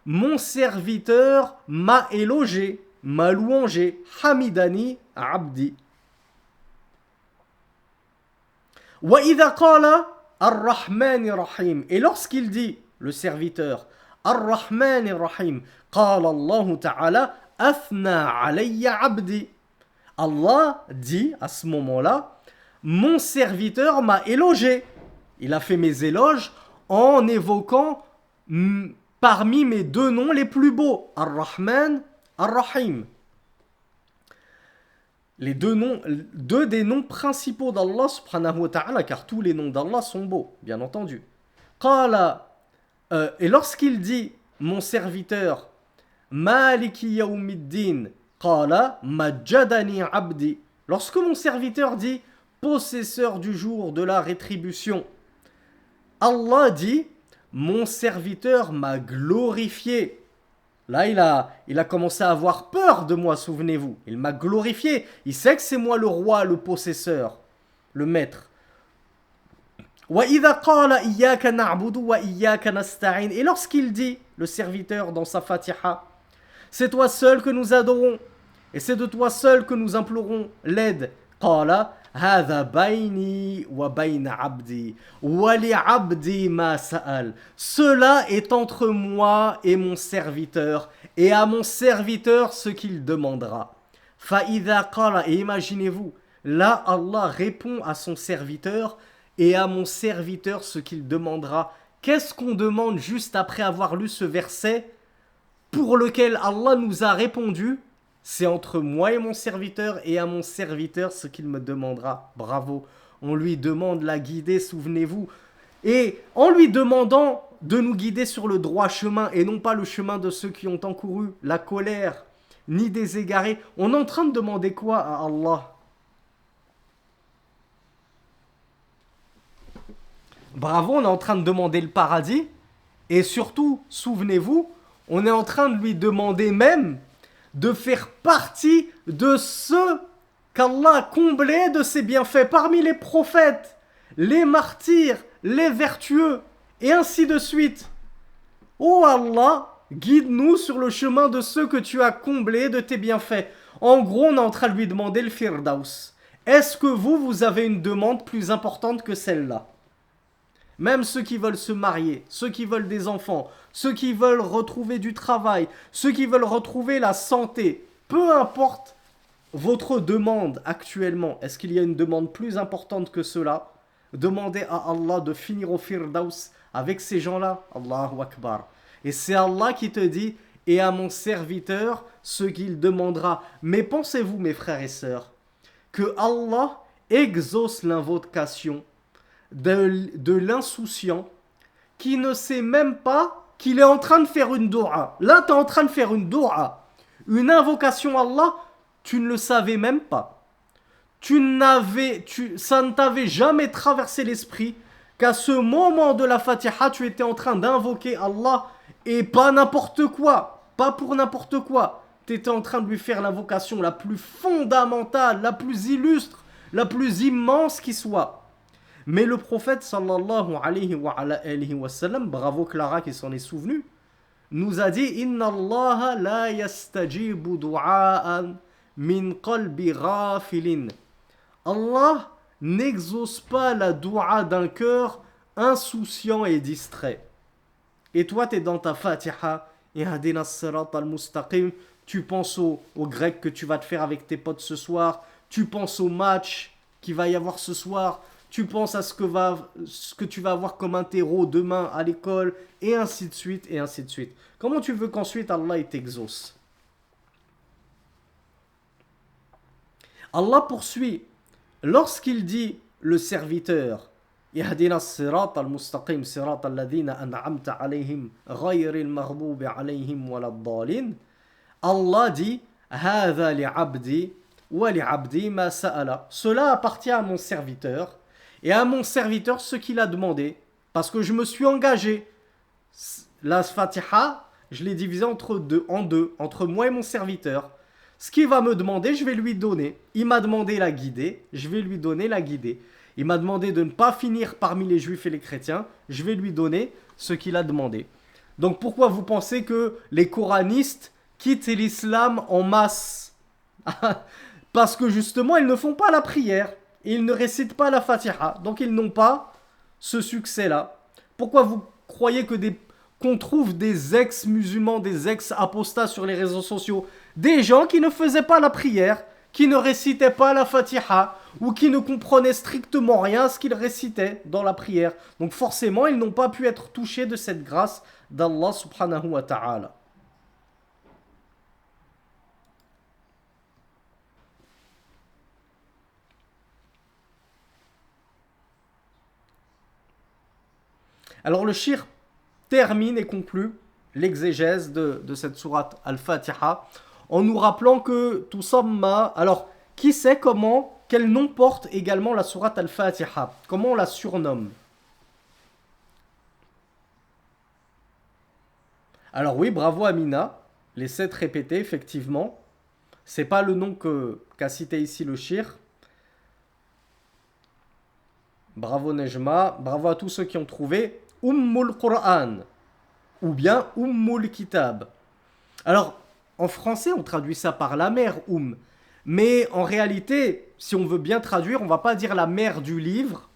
mon serviteur m'a élogé, m'a louangé, Hamidani Abdi. وَإِذَا قَالَ الرَّحْمَنِ الرَّحِيمِ. Et lorsqu'il dit, le serviteur, الرَّحْمَنِ الرَّحِيمِ, قَالَ اللَّهُ تَعَالَى أَثْنَى عَلَيَّ عَبْدِي. Allah dit à ce moment-là, mon serviteur m'a élogé. Il a fait mes éloges en évoquant parmi mes deux noms les plus beaux, Ar-Rahman, Ar-Rahim. Les deux des noms principaux d'Allah subhanahu wa ta'ala, car tous les noms d'Allah sont beaux, bien entendu. Et lorsqu'il dit, mon serviteur, Maliki yawmiddin, qala majjadani abdi. Lorsque mon serviteur dit, possesseur du jour de la rétribution, Allah dit, mon serviteur m'a glorifié. Là, il a commencé à avoir peur de moi, souvenez-vous. Il m'a glorifié. Il sait que c'est moi le roi, le possesseur, le maître. وَإِذَا قَالَ إِيَّاكَ نَعْبُدُ وَإِيَّاكَ نَسْتَعِينُ. Et lorsqu'il dit, le serviteur dans sa Fatiha, c'est toi seul que nous adorons, et c'est de toi seul que nous implorons l'aide. قال هذا بيني وبين عبدي ولعبدي ما سأل. Cela est entre moi et mon serviteur, et à mon serviteur ce qu'il demandera. فإذا قال, et imaginez-vous, là Allah répond à son serviteur et à mon serviteur ce qu'il demandera. Qu'est-ce qu'on demande juste après avoir lu ce verset pour lequel Allah nous a répondu? C'est entre moi et mon serviteur, et à mon serviteur ce qu'il me demandera. Bravo. On lui demande la guider, souvenez-vous. Et en lui demandant de nous guider sur le droit chemin, et non pas le chemin de ceux qui ont encouru la colère, ni des égarés, on est en train de demander quoi à Allah? Bravo, on est en train de demander le paradis. Et surtout, souvenez-vous, on est en train de lui demander même de faire partie de ceux qu'Allah a comblés de ses bienfaits, parmi les prophètes, les martyrs, les vertueux, et ainsi de suite. Oh Allah, guide-nous sur le chemin de ceux que tu as comblés de tes bienfaits. En gros, on est en train de lui demander le Firdaus. Est-ce que vous avez une demande plus importante que celle-là? Même ceux qui veulent se marier, ceux qui veulent des enfants, ceux qui veulent retrouver du travail, ceux qui veulent retrouver la santé, peu importe votre demande actuellement, est-ce qu'il y a une demande plus importante que cela? Demandez à Allah de finir au Firdaus avec ces gens-là. Allahu Akbar. Et c'est Allah qui te dit, et à mon serviteur ce qu'il demandera. Mais pensez-vous, mes frères et sœurs, que Allah exauce l'invocation de l'insouciant qui ne sait même pas qu'il est en train de faire une dua. Là, tu es en train de faire une dua, une invocation à Allah, tu ne le savais même pas. Ça ne t'avait jamais traversé l'esprit qu'à ce moment de la Fatiha, tu étais en train d'invoquer Allah, et pas n'importe quoi, pas pour n'importe quoi. Tu étais en train de lui faire l'invocation la plus fondamentale, la plus illustre, la plus immense qui soit. Mais le prophète sallallahu alayhi wa sallam, bravo Clara qui s'en est souvenu, nous a dit Inna Allah la yastajibu du'a'an min qalbi ghafilin. Allah n'exauce pas la dua d'un cœur insouciant et distrait. Et toi, tu es dans ta Fatiha, Ihdina as-sirat al-mustaqim, tu penses au grec que tu vas te faire avec tes potes ce soir, tu penses au match qu'il va y avoir ce soir, tu penses à ce que tu vas avoir comme interro demain à l'école, et ainsi de suite, et ainsi de suite. Comment tu veux qu'ensuite Allah t'exauce? Allah poursuit, lorsqu'il dit le serviteur, Yahdina as-sirat al-mustaqim, sirat alladhina an'amta alayhim, ghayril maghdubi alayhim waladdallin, Allah dit, Hadha li'abdi wa li'abdi ma sa'ala. Cela appartient à mon serviteur, et à mon serviteur ce qu'il a demandé, parce que je me suis engagé. La Fatiha, je l'ai divisée en deux, entre moi et mon serviteur. Ce qu'il va me demander, je vais lui donner. Il m'a demandé la guider, je vais lui donner la guider. Il m'a demandé de ne pas finir parmi les juifs et les chrétiens, je vais lui donner ce qu'il a demandé. Donc pourquoi vous pensez que les coranistes quittent l'islam en masse? Parce que justement, ils ne font pas la prière. Ils ne récitent pas la Fatiha, donc ils n'ont pas ce succès-là. Pourquoi vous croyez qu'on trouve des ex-musulmans, des ex-apostats sur les réseaux sociaux, des gens qui ne faisaient pas la prière, qui ne récitaient pas la Fatiha, ou qui ne comprenaient strictement rien à ce qu'ils récitaient dans la prière. Donc forcément, ils n'ont pas pu être touchés de cette grâce d'Allah subhanahu wa ta'ala. Alors le shir termine et conclut l'exégèse de cette sourate Al-Fatiha en nous rappelant que tout samma, alors qui sait quel nom porte également la sourate Al-Fatiha? Comment on la surnomme? Alors oui, bravo Amina, les 7 répétés effectivement. C'est pas le nom qu'a cité ici le shir. Bravo Nejma, bravo à tous ceux qui ont trouvé Ummul Qur'an ou bien Ummul Kitab. Alors, en français, on traduit ça par la mère, mais en réalité, si on veut bien traduire, on va pas dire la mère du livre,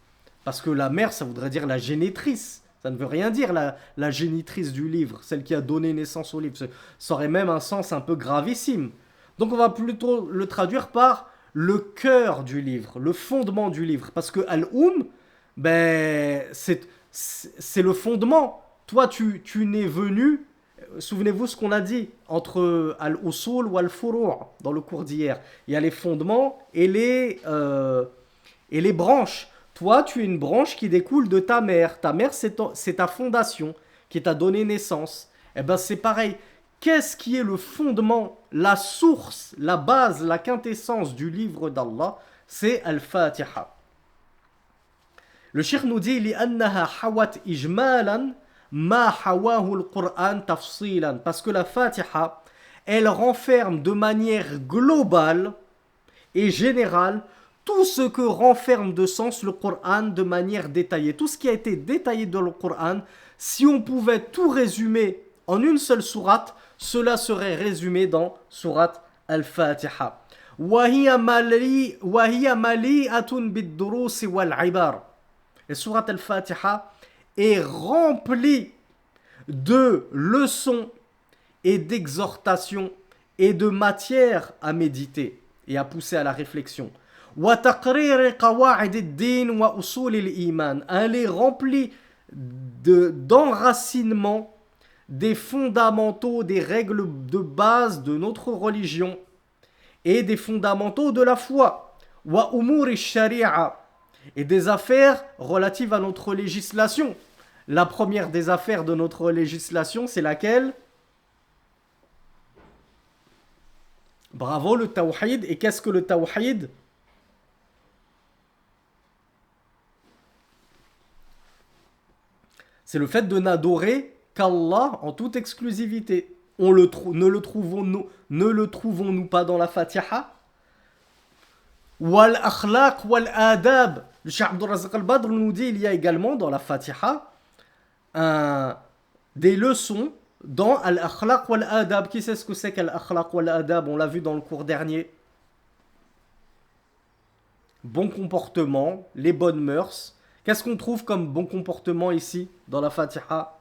parce que la mère, ça voudrait dire la génitrice. Ça ne veut rien dire la génitrice du livre, celle qui a donné naissance au livre. Ça aurait même un sens un peu gravissime. Donc on va plutôt le traduire par le cœur du livre, le fondement du livre. Parce que ben, c'est le fondement. Toi, tu n'es venu, souvenez-vous ce qu'on a dit, entre al-usul ou al-furu' dans le cours d'hier. Il y a les fondements et les branches. Toi, tu es une branche qui découle de ta mère. Ta mère, c'est ta fondation qui t'a donné naissance. Eh bien, c'est pareil. Qu'est-ce qui est le fondement, la source, la base, la quintessence du livre d'Allah? C'est Al-Fatiha. Le cheikh nous dit لأنها حوت إجمالا ما حواه القرآن تفصيلا. Parce que la Fatiha, elle renferme de manière globale et générale tout ce que renferme de sens le Coran de manière détaillée. Tout ce qui a été détaillé dans le Coran, si on pouvait tout résumer en une seule sourate, cela serait résumé dans sourate Al-Fatiha. وَهِيَ مَلِيئَةٌ بِالدُّرُوسِ وَالْعِبَارِ. Et sourate Al-Fatiha est remplie de leçons et d'exhortations et de matières à méditer et à pousser à la réflexion. وَتَقْرِيرِ قَوَاعِدِ الدِّينِ وَأُصُولِ الْإِيمَانِ. Elle est remplie d'enracinement des fondamentaux, des règles de base de notre religion et des fondamentaux de la foi. وَأُمُورِ الشَّرِيعَةِ. Et des affaires relatives à notre législation. La première des affaires de notre législation, c'est laquelle? Bravo, le tawhid. Et qu'est-ce que le tawhid? C'est le fait de n'adorer qu'Allah en toute exclusivité. Ne le trouvons-nous pas dans la Fatiha? Wal akhlaq wal adab. Le Cheikh Abdul Razak al-Badr nous dit il y a également dans la Fatiha des leçons dans al-akhlaq wal adab. Qui sait ce que c'est qu'al-akhlaq wal adab? On l'a vu dans le cours dernier. Bon comportement, les bonnes mœurs. Qu'est-ce qu'on trouve comme bon comportement ici dans la Fatiha?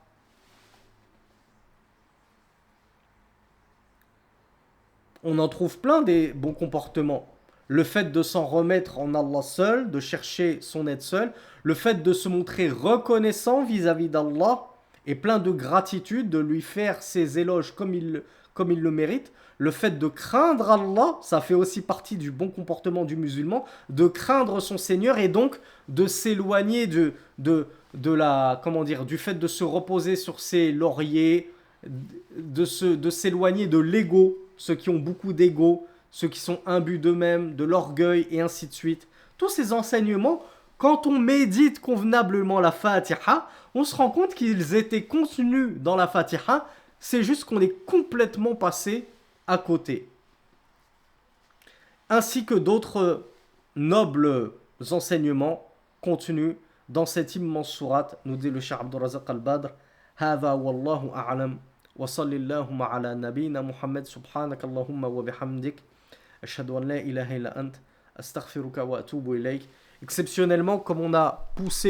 On en trouve plein des bons comportements. Le fait de s'en remettre en Allah seul, de chercher son aide seul, le fait de se montrer reconnaissant vis-à-vis d'Allah et plein de gratitude, de lui faire ses éloges comme il le mérite, le fait de craindre Allah, ça fait aussi partie du bon comportement du musulman, de craindre son Seigneur et donc de s'éloigner du fait de se reposer sur ses lauriers, de s'éloigner de l'ego, ceux qui ont beaucoup d'ego, ceux qui sont imbus d'eux-mêmes, de l'orgueil et ainsi de suite. Tous ces enseignements, quand on médite convenablement la Fatiha, on se rend compte qu'ils étaient contenus dans la Fatiha, c'est juste qu'on est complètement passé à côté. Ainsi que d'autres nobles enseignements contenus dans cette immense sourate, nous dit le Cheikh Abdul Razak al-Badr, هذا والله أعلم وصل اللهم على نبينا محمد سبحانك اللهم وبحمدك أشهد أن لا إله إلا أنت أستغفرك وأتوب إليك. Exceptionnellement, comme on a poussé